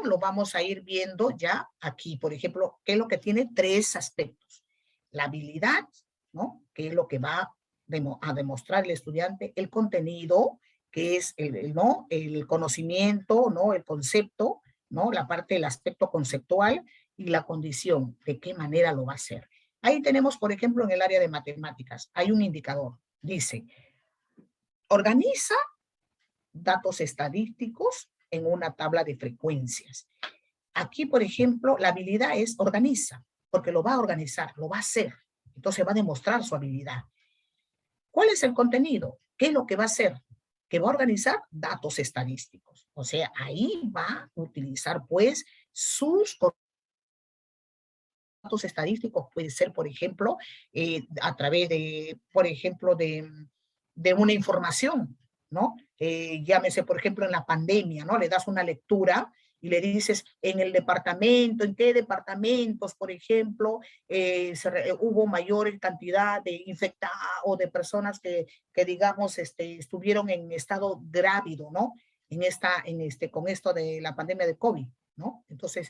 Lo vamos a ir viendo ya aquí, por ejemplo, que es lo que tiene tres aspectos. La habilidad, ¿no? Que es lo que va a demostrar el estudiante, el contenido, que es ¿no? El conocimiento, ¿no? El concepto, ¿no? La parte del aspecto conceptual y la condición, de qué manera lo va a hacer. Ahí tenemos, por ejemplo, en el área de matemáticas, hay un indicador, dice, organiza datos estadísticos en una tabla de frecuencias. Aquí, por ejemplo, la habilidad es organiza, porque lo va a organizar, lo va a hacer. Entonces va a demostrar su habilidad. ¿Cuál es el contenido? ¿Qué es lo que va a hacer? Que va a organizar datos estadísticos. O sea, ahí va a utilizar, pues, sus datos estadísticos. Puede ser, por ejemplo, a través de, por ejemplo, de una información, ¿no? Llámese, por ejemplo, en la pandemia, ¿no? Le das una lectura y le dices, en el departamento, en qué departamentos, por ejemplo, hubo mayor cantidad de infectados o de personas que digamos, estuvieron en estado grávido, ¿no? Con esto de la pandemia de COVID, ¿no? Entonces,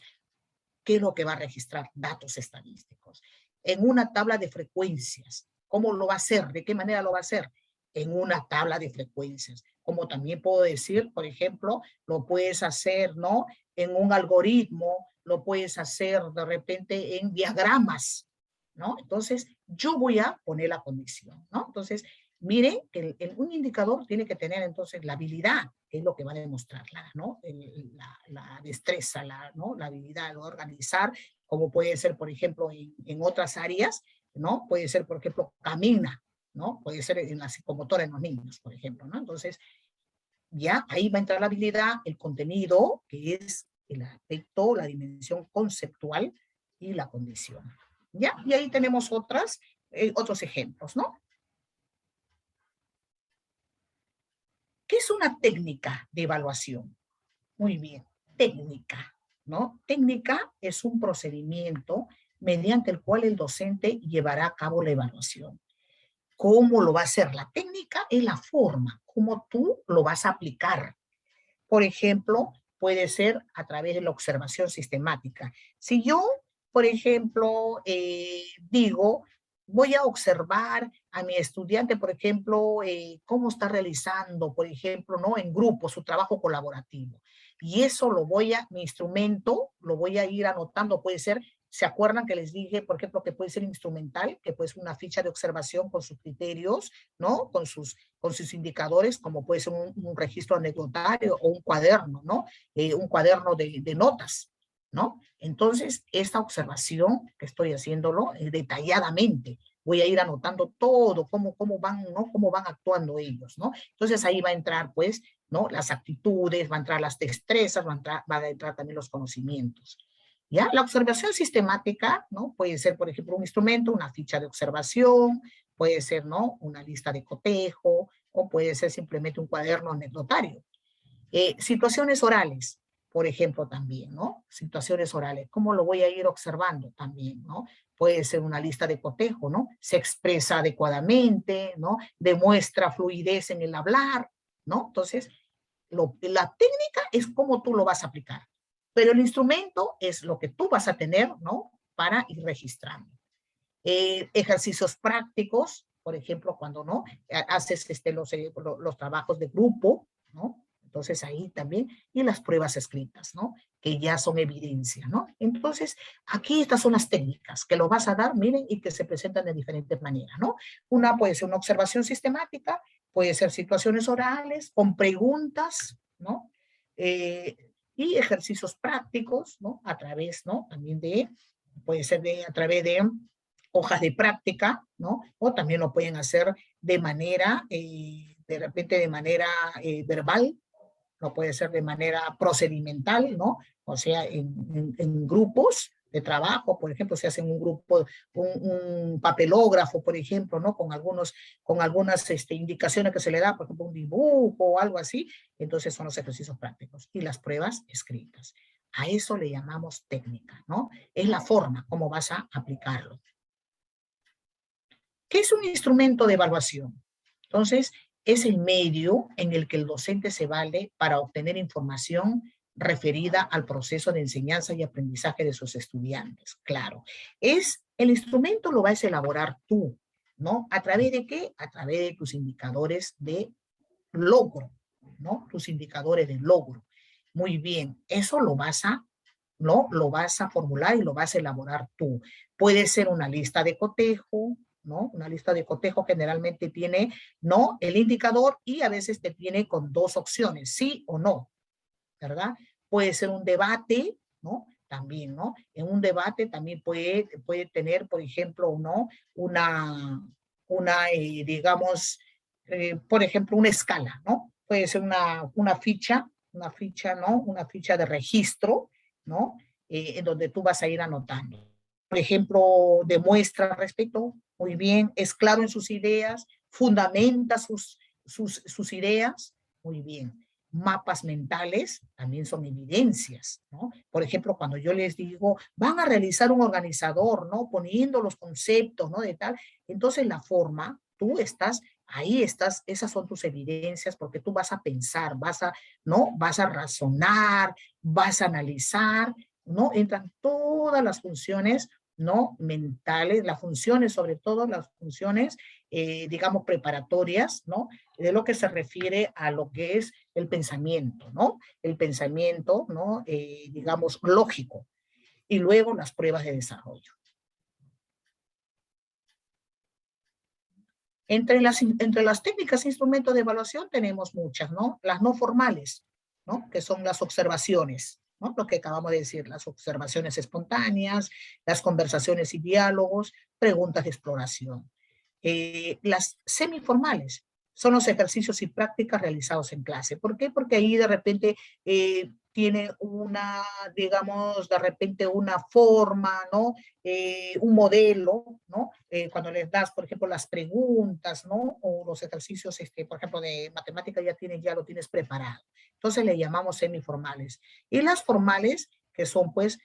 ¿qué es lo que va a registrar? Datos estadísticos. En una tabla de frecuencias. ¿Cómo lo va a hacer? ¿De qué manera lo va a hacer? En una tabla de frecuencias. Como también puedo decir, por ejemplo, lo puedes hacer, ¿no? En un algoritmo, lo puedes hacer de repente en diagramas, ¿no? Entonces, yo voy a poner la condición, ¿no? Entonces, miren que un indicador tiene que tener entonces la habilidad, que es lo que va a demostrar, ¿no? La destreza, ¿no? La habilidad de organizar, como puede ser, por ejemplo, en otras áreas, ¿no? Puede ser, por ejemplo, camina, ¿no? Puede ser en la psicomotora en los niños, por ejemplo, ¿no? Entonces, ya ahí va a entrar la habilidad, el contenido, que es el aspecto, la dimensión conceptual y la condición. ¿Ya? Y ahí tenemos otros ejemplos, ¿no? ¿Qué es una técnica de evaluación? Muy bien, técnica, ¿no? Técnica es un procedimiento mediante el cual el docente llevará a cabo la evaluación. ¿Cómo lo va a hacer? La técnica es la forma, cómo tú lo vas a aplicar. Por ejemplo, puede ser a través de la observación sistemática. Si yo, por ejemplo, digo, voy a observar a mi estudiante, por ejemplo, cómo está realizando, por ejemplo, ¿no? En grupo su trabajo colaborativo. Y eso mi instrumento, lo voy a ir anotando, puede ser. ¿Se acuerdan que les dije, por ejemplo, que puede ser instrumental, que puede ser una ficha de observación con sus criterios, ¿no? Con sus indicadores, como puede ser un registro anecdotario o un cuaderno, ¿no? Un cuaderno de notas, ¿no? Entonces, esta observación que estoy haciéndolo detalladamente, voy a ir anotando todo, cómo van, ¿no? Cómo van actuando ellos, ¿no? Entonces, ahí va a entrar, pues, ¿no? Las actitudes, va a entrar las destrezas, van a entrar también los conocimientos. ¿Ya? La observación sistemática, ¿no? Puede ser, por ejemplo, un instrumento, una ficha de observación, puede ser, ¿no? Una lista de cotejo, o puede ser simplemente un cuaderno anecdotario. Situaciones orales, por ejemplo, también, ¿no? Situaciones orales, ¿cómo lo voy a ir observando también, ¿no? Puede ser una lista de cotejo, ¿no? Se expresa adecuadamente, ¿no? Demuestra fluidez en el hablar, ¿no? Entonces, la técnica es cómo tú lo vas a aplicar. Pero el instrumento es lo que tú vas a tener, ¿no? Para ir registrando. Ejercicios prácticos, por ejemplo, cuando, ¿no? Haces los trabajos de grupo, ¿no? Entonces ahí también, y las pruebas escritas, ¿no? Que ya son evidencia, ¿no? Entonces, aquí estas son las técnicas que lo vas a dar, miren, y que se presentan de diferentes maneras, ¿no? Una puede ser una observación sistemática, puede ser situaciones orales, con preguntas, ¿no? Y ejercicios prácticos, ¿no? A través, ¿no? También puede ser a través de hojas de práctica, ¿no? O también lo pueden hacer de manera, de repente de manera verbal, no puede ser de manera procedimental, ¿no? O sea, en grupos de trabajo, por ejemplo, se hace en un grupo, un papelógrafo, por ejemplo, ¿no? Con algunas indicaciones que se le da, por ejemplo, un dibujo o algo así, entonces son los ejercicios prácticos y las pruebas escritas. A eso le llamamos técnica, ¿no? Es la forma como vas a aplicarlo. ¿Qué es un instrumento de evaluación? Entonces, es el medio en el que el docente se vale para obtener información referida al proceso de enseñanza y aprendizaje de sus estudiantes. Claro, el instrumento lo vas a elaborar tú, ¿no? ¿A través de qué? A través de tus indicadores de logro, ¿no? Tus indicadores de logro. Muy bien, eso lo vas a formular y lo vas a elaborar tú. Puede ser una lista de cotejo, ¿no? Una lista de cotejo generalmente tiene, ¿no? El indicador y a veces te tiene con dos opciones, sí o no, ¿verdad? Puede ser un debate, ¿no? También, ¿no? En un debate también puede tener, por ejemplo, ¿no? Digamos, por ejemplo, una escala, ¿no? Puede ser una ficha, ¿no? Una ficha de registro, ¿no? En donde tú vas a ir anotando. Por ejemplo, demuestra respeto, muy bien, es claro en sus ideas, fundamenta sus ideas, muy bien. Mapas mentales también son evidencias, ¿no? Por ejemplo, cuando yo les digo, van a realizar un organizador, ¿no? Poniendo los conceptos, ¿no? De tal, entonces la forma, ahí estás, esas son tus evidencias porque tú vas a pensar, ¿no? Vas a razonar, vas a analizar, ¿no? Entran todas las funciones, ¿no? Mentales, las funciones, sobre todo las funciones, digamos, preparatorias, ¿no? De lo que se refiere a lo que es el pensamiento, ¿no? El pensamiento, ¿no? Digamos, lógico. Y luego las pruebas de desarrollo. Entre las técnicas e instrumentos de evaluación tenemos muchas, ¿no? Las no formales, ¿no? Que son las observaciones, ¿no? Lo que acabamos de decir, las observaciones espontáneas, las conversaciones y diálogos, preguntas de exploración. Las semiformales son los ejercicios y prácticas realizados en clase. ¿Por qué? Porque ahí de repente tiene digamos, de repente una forma, ¿no? Un modelo, ¿no? Cuando les das, por ejemplo, las preguntas, ¿no? O los ejercicios, por ejemplo, de matemática ya lo tienes preparado. Entonces le llamamos semiformales. Y las formales, que son pues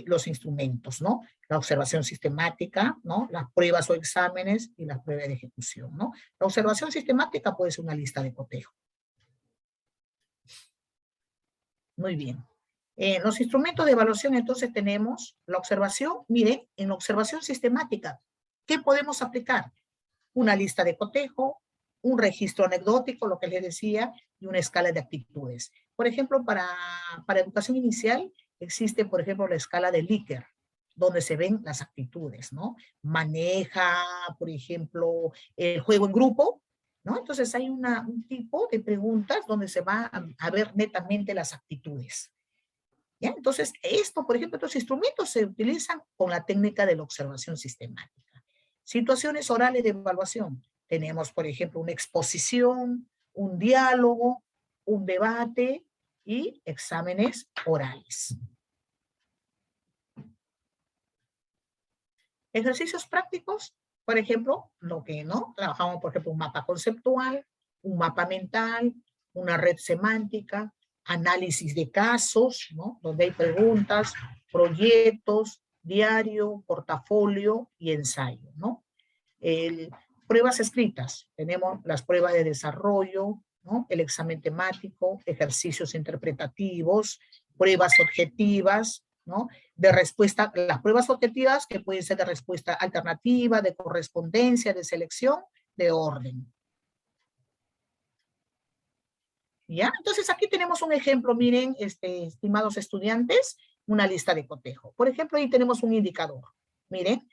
los instrumentos, ¿no? La observación sistemática, ¿no? Las pruebas o exámenes y las pruebas de ejecución, ¿no? La observación sistemática puede ser una lista de cotejo. Muy bien. En los instrumentos de evaluación entonces tenemos la observación. Miren, en la observación sistemática, ¿qué podemos aplicar? Una lista de cotejo, un registro anecdótico, lo que les decía, y una escala de actitudes. Por ejemplo, para educación inicial existe, por ejemplo, la escala de Likert, donde se ven las actitudes, ¿no? Maneja, por ejemplo, el juego en grupo, ¿no? Entonces hay un tipo de preguntas donde se va a ver netamente las actitudes. ¿Ya? Entonces, por ejemplo, estos instrumentos se utilizan con la técnica de la observación sistemática. Situaciones orales de evaluación. Tenemos, por ejemplo, una exposición, un diálogo, un debate y exámenes orales. Ejercicios prácticos, por ejemplo, trabajamos, por ejemplo, un mapa conceptual, un mapa mental, una red semántica, análisis de casos, ¿no? Donde hay preguntas, proyectos, diario, portafolio y ensayo, ¿no? Pruebas escritas, tenemos las pruebas de desarrollo, ¿no? El examen temático, ejercicios interpretativos, pruebas objetivas, ¿no? De respuesta, las pruebas objetivas que pueden ser de respuesta alternativa, de correspondencia, de selección, de orden. ¿Ya? Entonces aquí tenemos un ejemplo, miren, estimados estudiantes, una lista de cotejo. Por ejemplo, ahí tenemos un indicador. Miren,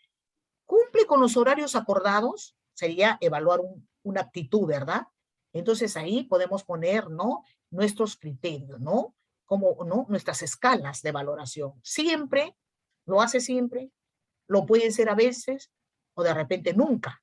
cumple con los horarios acordados, sería evaluar una actitud, ¿verdad? Entonces ahí podemos poner, ¿no? Nuestros criterios, ¿no? Como, ¿no? Nuestras escalas de valoración. Siempre, lo hace siempre, lo puede ser a veces, o de repente nunca,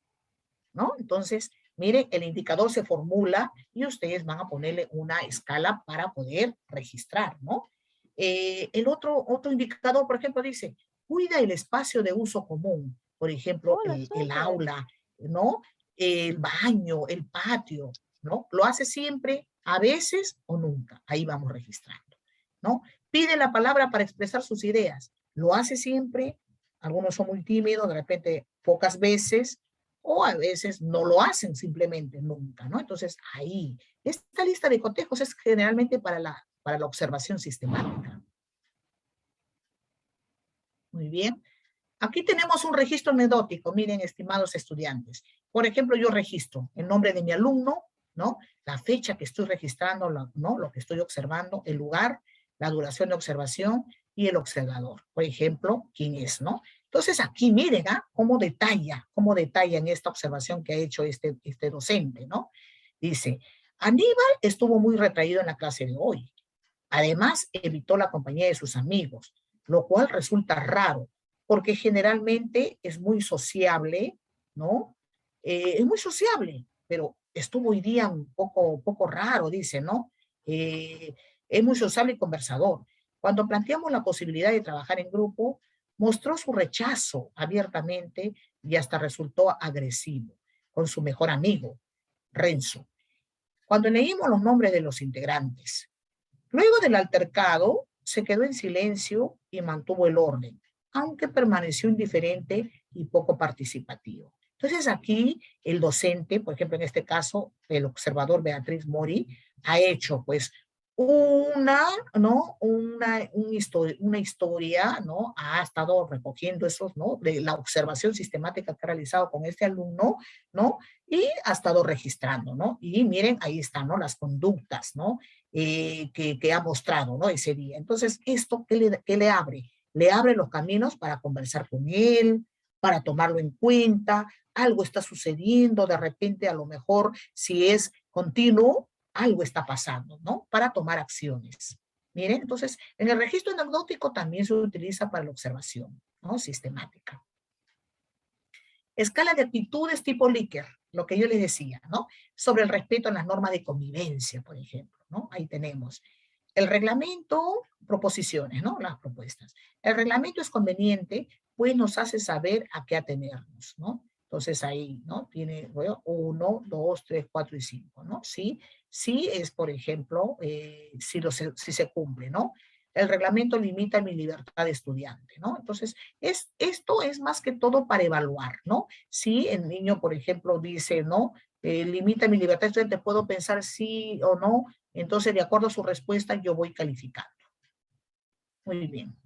¿no? Entonces, miren, el indicador se formula y ustedes van a ponerle una escala para poder registrar, ¿no? El otro indicador, por ejemplo, dice, cuida el espacio de uso común, por ejemplo, el aula, ¿no? El baño, el patio, ¿no? Lo hace siempre, a veces o nunca. Ahí vamos registrando, ¿no? Pide la palabra para expresar sus ideas. Lo hace siempre, algunos son muy tímidos, de repente pocas veces, o a veces no lo hacen simplemente nunca, ¿no? Entonces ahí, esta lista de cotejos es generalmente para la observación sistemática. Muy bien. Aquí tenemos un registro anecdótico, miren, estimados estudiantes. Por ejemplo, yo registro el nombre de mi alumno, ¿no? La fecha que estoy registrando, ¿no? Lo que estoy observando, el lugar, la duración de observación y el observador. Por ejemplo, quién es, ¿no? Entonces aquí miren, cómo detalla en esta observación que ha hecho este docente, ¿no? Dice, Aníbal estuvo muy retraído en la clase de hoy. Además, evitó la compañía de sus amigos, lo cual resulta raro, porque generalmente es muy sociable, ¿no? Es muy sociable, pero estuvo hoy día un poco raro, dice, ¿no? Es muy sociable y conversador. Cuando planteamos la posibilidad de trabajar en grupo, mostró su rechazo abiertamente y hasta resultó agresivo con su mejor amigo, Renzo. Cuando leímos los nombres de los integrantes, luego del altercado, se quedó en silencio y mantuvo el orden, aunque permaneció indiferente y poco participativo. Entonces aquí el docente, por ejemplo en este caso el observador Beatriz Mori, ha hecho pues una historia, ¿no? Ha estado recogiendo esos, ¿no? De la observación sistemática que ha realizado con este alumno, ¿no? Y ha estado registrando, ¿no? Y miren, ahí están, ¿no? Las conductas, ¿no? Que ha mostrado, ¿no? Ese día. Entonces, ¿esto qué le abre? Le abre los caminos para conversar con él, para tomarlo en cuenta, algo está sucediendo, de repente a lo mejor si es continuo, algo está pasando, ¿no? Para tomar acciones. Miren, entonces, en el registro anecdótico también se utiliza para la observación, ¿no? Sistemática. Escala de actitudes tipo Likert, lo que yo les decía, ¿no? Sobre el respeto a las normas de convivencia, por ejemplo, ¿no? Ahí tenemos. El reglamento, proposiciones, ¿no? Las propuestas. El reglamento es conveniente, pues nos hace saber a qué atenernos, ¿no? Entonces ahí, ¿no? Tiene 1, 2, 3, 4 y 5, ¿no? Sí es, por ejemplo, si se cumple, ¿no? el reglamento limita mi libertad de estudiante, ¿no? Entonces, esto es más que todo para evaluar, ¿no? Si el niño, por ejemplo, dice, ¿no? Limita mi libertad de estudiante, puedo pensar sí o no, entonces de acuerdo a su respuesta yo voy calificando. Muy bien.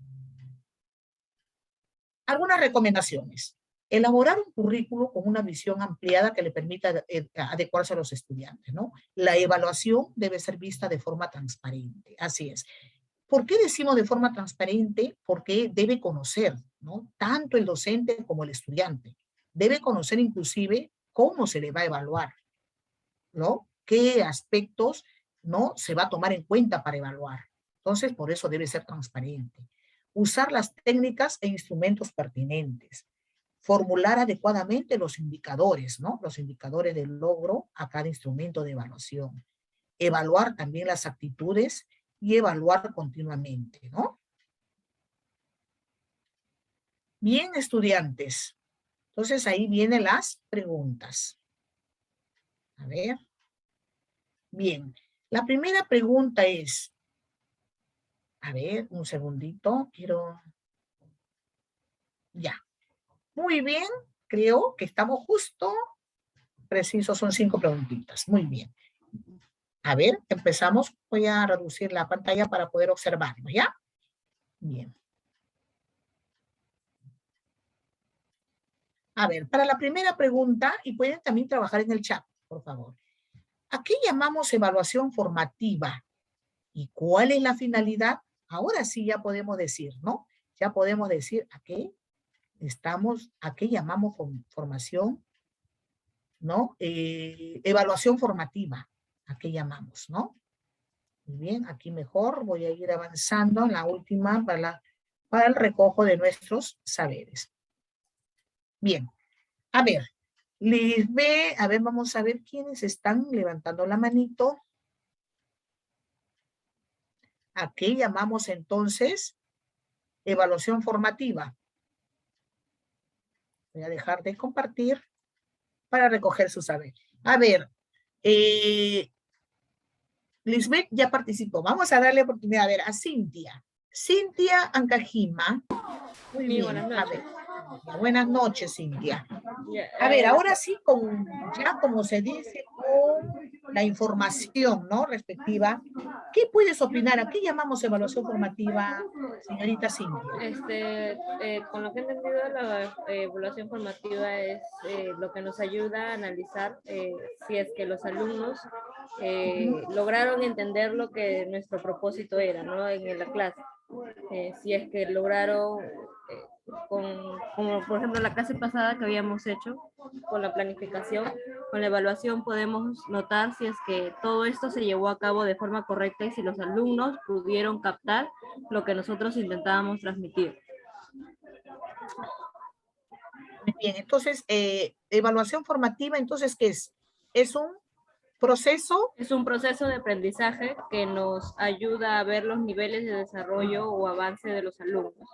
Algunas recomendaciones. Elaborar un currículo con una visión ampliada que le permita adecuarse a los estudiantes, ¿no? La evaluación debe ser vista de forma transparente, así es. ¿Por qué decimos de forma transparente? Porque debe conocer, ¿no? Tanto el docente como el estudiante. Debe conocer inclusive cómo se le va a evaluar, ¿no? ¿Qué aspectos, ¿no? se va a tomar en cuenta para evaluar? Entonces, por eso debe ser transparente. Usar las técnicas e instrumentos pertinentes. Formular adecuadamente los indicadores, ¿no? Los indicadores del logro a cada instrumento de evaluación. Evaluar también las actitudes y evaluar continuamente, ¿no? Bien, estudiantes. Entonces, ahí vienen las preguntas. A ver. Bien. La primera pregunta es, a ver, un segundito, quiero... Ya. Muy bien, creo que estamos justo precisos, son 5 preguntitas. Muy bien. A ver, empezamos. Voy a reducir la pantalla para poder observarlo, ¿ya? Bien. A ver, para la primera pregunta, y pueden también trabajar en el chat, por favor. ¿A qué llamamos evaluación formativa? ¿Y cuál es la finalidad? Ahora sí ya podemos decir, ¿no? Ya podemos decir a qué llamamos formación, ¿no? Evaluación formativa, ¿a qué llamamos, no? Muy bien, aquí mejor voy a ir avanzando en la última para el recojo de nuestros saberes. Bien, a ver, a ver, vamos a ver quiénes están levantando la manito. ¿A qué llamamos entonces evaluación formativa? Voy a dejar de compartir para recoger su saber. A ver, Lisbeth ya participó. Vamos a darle oportunidad a ver a Cintia. Cintia Ancajima. Muy bien. Buenas noches. A ver. Buenas noches, Cintia. Ya, A ver, ahora sí, ya como se dice, con la información, ¿no? Respectiva. ¿Qué puedes opinar? ¿A qué llamamos evaluación formativa, señorita Cintia? Con lo que he entendido, la evaluación formativa es lo que nos ayuda a analizar si es que los alumnos lograron entender lo que nuestro propósito era, ¿no? En la clase. Si es que lograron, como por ejemplo la clase pasada que habíamos hecho con la planificación, con la evaluación podemos notar si es que todo esto se llevó a cabo de forma correcta y si los alumnos pudieron captar lo que nosotros intentábamos transmitir. Muy bien, entonces, evaluación formativa, entonces, ¿qué es? ¿Es un proceso? Es un proceso de aprendizaje que nos ayuda a ver los niveles de desarrollo o avance de los alumnos.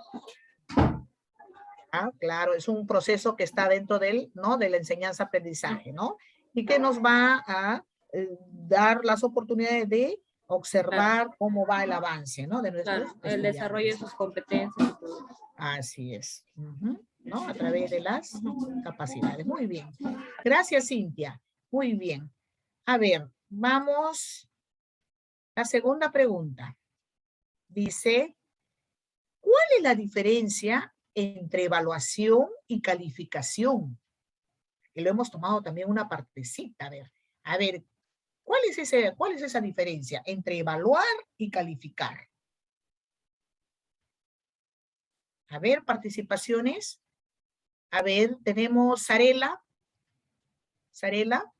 Ah, claro, es un proceso que está dentro ¿no? de la enseñanza-aprendizaje, ¿no? Y que nos va a dar las oportunidades de observar cómo va el avance, ¿no? De nuestros el desarrollo de sus competencias y todo. Así es, ¿no? A través de las capacidades. Muy bien. Gracias, Cintia. Muy bien. A ver, vamos. La segunda pregunta. Dice, ¿cuál es la diferencia entre evaluación y calificación? Y lo hemos tomado también una partecita. A ver, ¿cuál es esa diferencia entre evaluar y calificar? A ver, participaciones. A ver, tenemos Sarela. Sarela.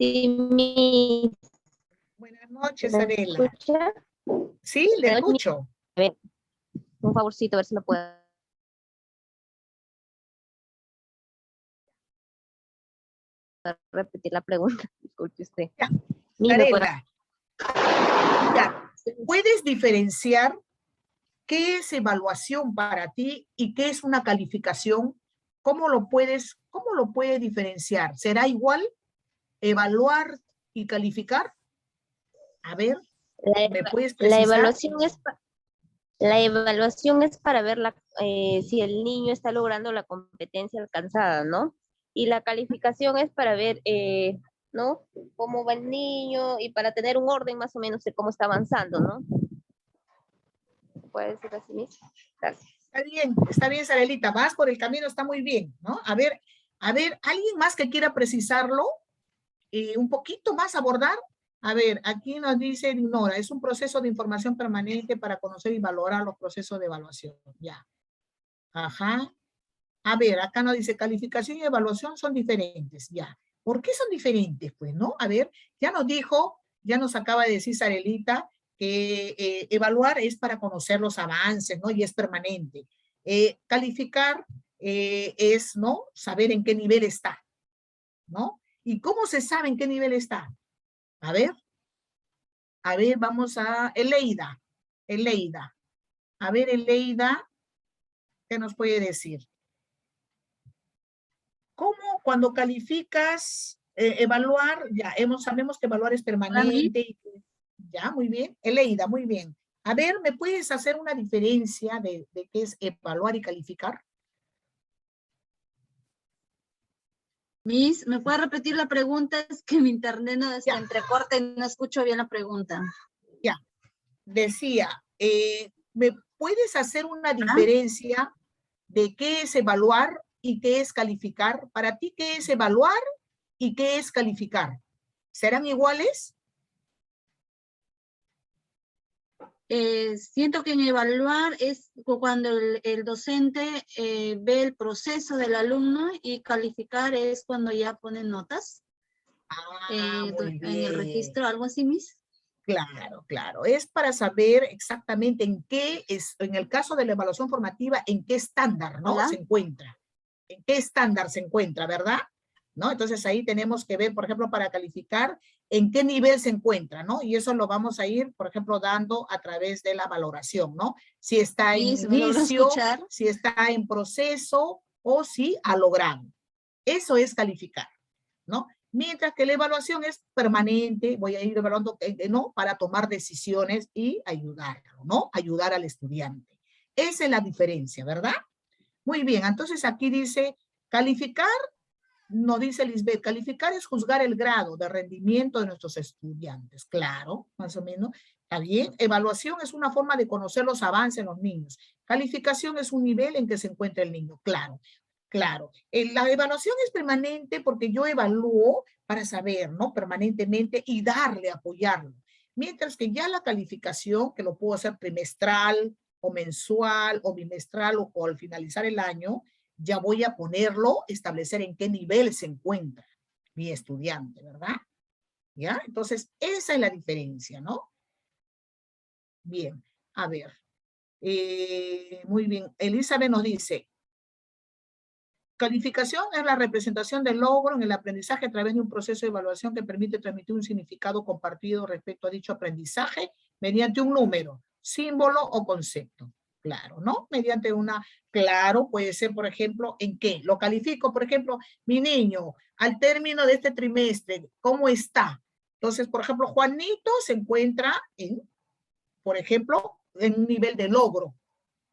Sí, Buenas noches, Sarela. ¿Escucha? Sí, le escucho. A ver, un favorcito, a ver si lo puedo repetir la pregunta. Escuche usted. Ya, Sarela. Ya, ¿puedes diferenciar qué es evaluación para ti y qué es una calificación? ¿Cómo lo puedes diferenciar? ¿Será igual evaluar y calificar? A ver, La, ¿me puedes la precisar? evaluación es para ver si el niño está logrando la competencia alcanzada, ¿no? Y la calificación es para ver, ¿no? Cómo va el niño y para tener un orden más o menos de cómo está avanzando, ¿no? ¿Puede decir así mismo? Gracias. Está bien, Sarelita, vas por el camino, está muy bien, ¿no? A ver, ¿alguien más que quiera precisarlo? Un poquito más abordar. A ver, aquí nos dice Nora, es un proceso de información permanente para conocer y valorar los procesos de evaluación. Ya. Ajá. A ver, acá nos dice calificación y evaluación son diferentes. Ya. ¿Por qué son diferentes? Pues, ¿no? A ver, ya nos dijo, ya nos acaba de decir Sarelita, que evaluar es para conocer los avances, ¿no? Y es permanente. Calificar es, ¿no? Saber en qué nivel está, ¿no? ¿Y cómo se sabe en qué nivel está? A ver, vamos a Eleida. A ver, Eleida, ¿qué nos puede decir? ¿Cómo cuando calificas, evaluar, ya sabemos que evaluar es permanente? Ya, muy bien. Eleida, muy bien. A ver, ¿me puedes hacer una diferencia de qué es evaluar y calificar? Miss, ¿me puede repetir la pregunta? Es que mi internet no se entrecorta y no escucho bien la pregunta. Ya, decía, ¿me puedes hacer una diferencia de qué es evaluar y qué es calificar? Para ti, ¿qué es evaluar y qué es calificar? ¿Serán iguales? Siento que en evaluar es cuando el docente ve el proceso del alumno y calificar es cuando ya ponen notas Muy en el bien. registro, algo así, Miss. Claro, claro. Es para saber exactamente en qué es, en el caso de la evaluación formativa, en qué estándar, ¿no? Se encuentra. En qué estándar se encuentra, ¿verdad? ¿No? Entonces ahí tenemos que ver, por ejemplo, para calificar en qué nivel se encuentra, ¿no? Y eso lo vamos a ir, por ejemplo, dando a través de la valoración, ¿no? Si está en inicio, si está en proceso o si ha logrado. Eso es calificar, ¿no? Mientras que la evaluación es permanente, voy a ir evaluando, ¿no? Para tomar decisiones y ayudarlo, ¿no? Ayudar al estudiante. Esa es la diferencia, ¿verdad? Muy bien, entonces aquí dice, calificar, no dice Lisbeth, calificar es juzgar el grado de rendimiento de nuestros estudiantes. Claro, más o menos. Está bien. Evaluación es una forma de conocer los avances en los niños. Calificación es un nivel en que se encuentra el niño. Claro. Claro, la evaluación es permanente porque yo evalúo para saber, ¿no? Permanentemente y darle, apoyarlo. Mientras que ya la calificación, que lo puedo hacer trimestral o mensual o bimestral o al finalizar el año, ya voy a ponerlo, establecer en qué nivel se encuentra mi estudiante, ¿verdad? ¿Ya? Entonces, esa es la diferencia, ¿no? Bien, a ver. Muy bien, Elizabeth nos dice, calificación es la representación del logro en el aprendizaje a través de un proceso de evaluación que permite transmitir un significado compartido respecto a dicho aprendizaje mediante un número, símbolo o concepto. Claro, ¿no? Mediante claro, puede ser, por ejemplo, ¿en qué? Lo califico, por ejemplo, mi niño, al término de este trimestre, ¿cómo está? Entonces, por ejemplo, Juanito se encuentra por ejemplo, en un nivel de logro,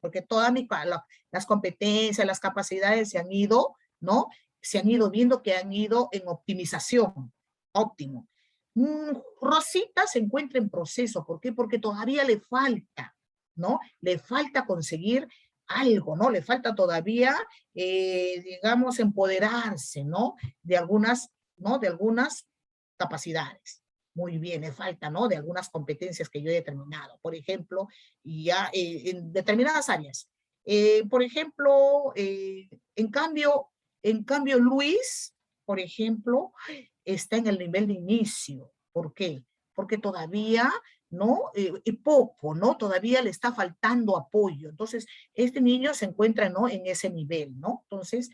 porque todas las competencias, las capacidades se han ido, ¿no? Se han ido viendo que han ido en optimización, óptimo. Rosita se encuentra en proceso, ¿por qué? Porque todavía le falta, ¿no? Le falta conseguir algo, ¿no? Le falta todavía, digamos, empoderarse, ¿no? De algunas capacidades. Muy bien, le falta, ¿no? De algunas competencias que yo he determinado. Por ejemplo, ya en determinadas áreas. Por ejemplo, en cambio, Luis, por ejemplo, está en el nivel de inicio. ¿Por qué? Porque todavía, ¿no? Poco, ¿no? Todavía le está faltando apoyo. Entonces, este niño se encuentra, ¿no? En ese nivel, ¿no? Entonces,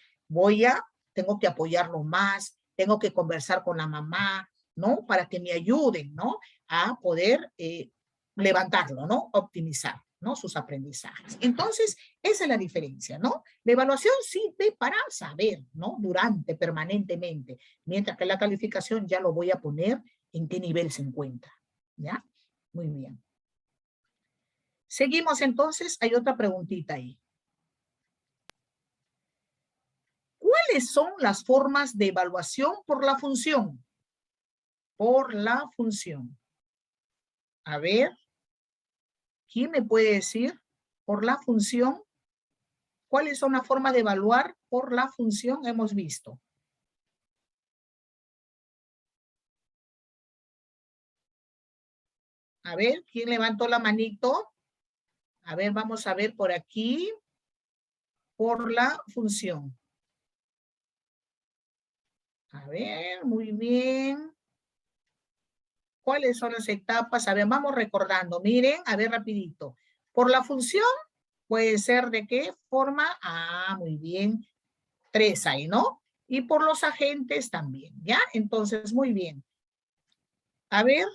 tengo que apoyarlo más, tengo que conversar con la mamá, ¿no? Para que me ayuden, ¿no? A poder levantarlo, ¿no? Optimizar, ¿no? Sus aprendizajes. Entonces, esa es la diferencia, ¿no? La evaluación sirve para saber, ¿no? Permanentemente, mientras que la calificación ya lo voy a poner en qué nivel se encuentra, ¿ya? Muy bien. Seguimos entonces, hay otra preguntita ahí. ¿Cuáles son las formas de evaluación por la función? Por la función. A ver, ¿quién me puede decir por la función? ¿Cuáles son las formas de evaluar por la función? Hemos visto. A ver, ¿quién levantó la manito? A ver, vamos a ver por aquí. Por la función. A ver, muy bien. ¿Cuáles son las etapas? A ver, vamos recordando. Miren, a ver rapidito. Por la función puede ser ¿de qué forma? Ah, muy bien. 3 ahí, ¿no? Y por los agentes también, ¿ya? Entonces, muy bien. A ver,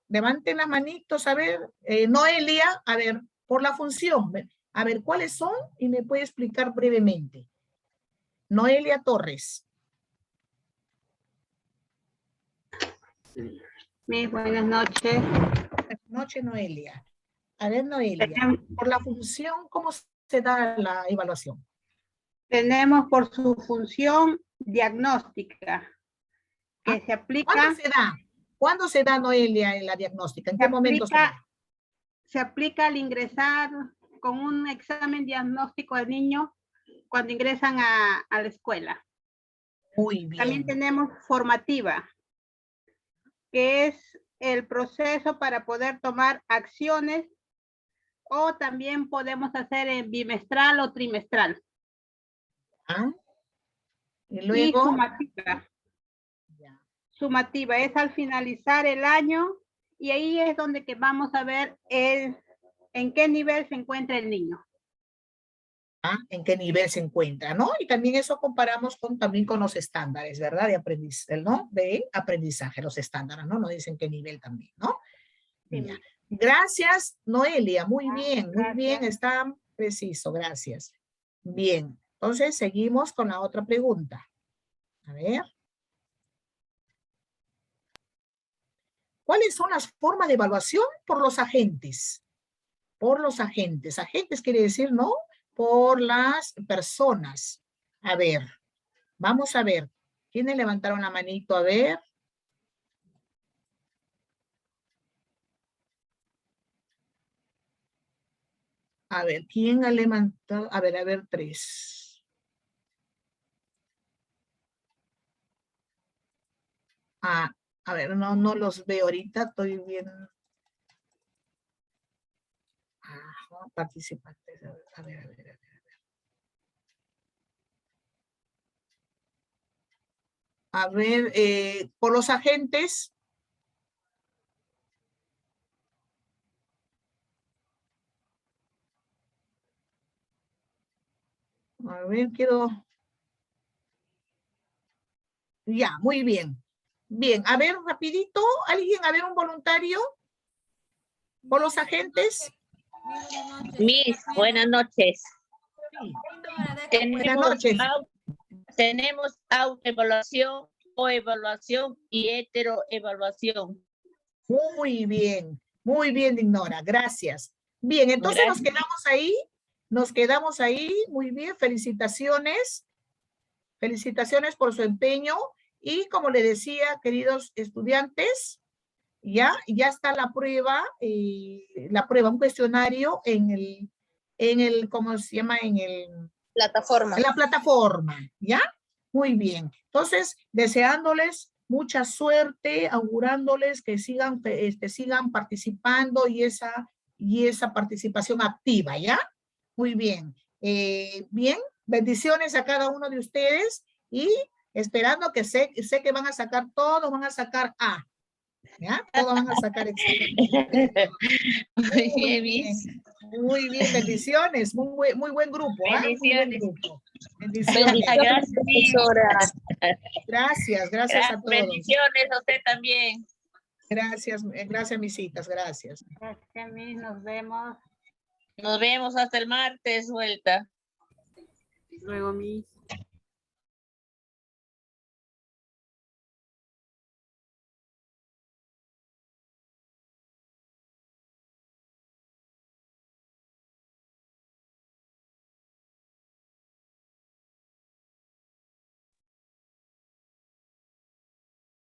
levanten las manitos, a ver. Noelia, a ver, por la función. A ver, ¿cuáles son? Y me puede explicar brevemente. Noelia Torres. Buenas noches. Buenas noches, Noelia. A ver, Noelia, por la función, ¿cómo se da la evaluación? Tenemos por su función diagnóstica, que se aplica... ¿Cuándo se da? ¿Cuándo se da, Noelia, en la diagnóstica? ¿En qué momento se da? Se aplica al ingresar con un examen diagnóstico al niño cuando ingresan a la escuela. Muy bien. También tenemos formativa, que es el proceso para poder tomar acciones, o también podemos hacer en bimestral o trimestral. ¿Ah? Y luego. Sumativa. Sumativa es al finalizar el año, y ahí es donde que vamos a ver en qué nivel se encuentra el niño. ¿Ah? En qué nivel se encuentra, ¿no? Y también eso comparamos también con los estándares, ¿verdad? De aprendizaje, ¿no? De aprendizaje, los estándares, ¿no? Nos dicen qué nivel también, ¿no? Sí. Ya. Gracias, Noelia. Muy bien, Gracias. muy bien. Está preciso, gracias. Bien, entonces seguimos con la otra pregunta. A ver. ¿Cuáles son las formas de evaluación por los agentes? Por los agentes. Agentes quiere decir, ¿no? Por las personas. A ver, vamos a ver. ¿Quiénes levantaron la manito? A ver. A ver, ¿quién ha levantado? A ver, 3. Ah, a ver, no los veo ahorita, estoy viendo. Ajá, participantes. A ver. A ver, por los agentes. A ver, quiero. Ya, muy bien. Bien, a ver, rapidito, alguien, a ver, un voluntario por los agentes. Miss, buenas noches. Sí. Buenas noches. Tenemos autoevaluación, coevaluación y heteroevaluación. Muy bien, Ignora, gracias. Bien, entonces Gracias. nos quedamos ahí, muy bien, felicitaciones por su empeño, y como le decía, queridos estudiantes, ya está la prueba, un cuestionario en el, ¿cómo se llama? En la plataforma, ¿ya? Muy bien. Entonces, deseándoles mucha suerte, augurándoles que sigan participando y esa participación activa, ¿ya? Muy bien. Bien, bendiciones a cada uno de ustedes, y esperando que sé que van a sacar todos, van a sacar A. ¿Ya? Todos van a sacar excelente. Muy bien, bendiciones. Muy buen grupo. Bendiciones. Muy buen grupo. Bendiciones. Gracias a todos. Bendiciones a usted también. Gracias, mis citas, gracias. Gracias, Miss, nos vemos. Nos vemos hasta el martes, vuelta. Luego, Miss.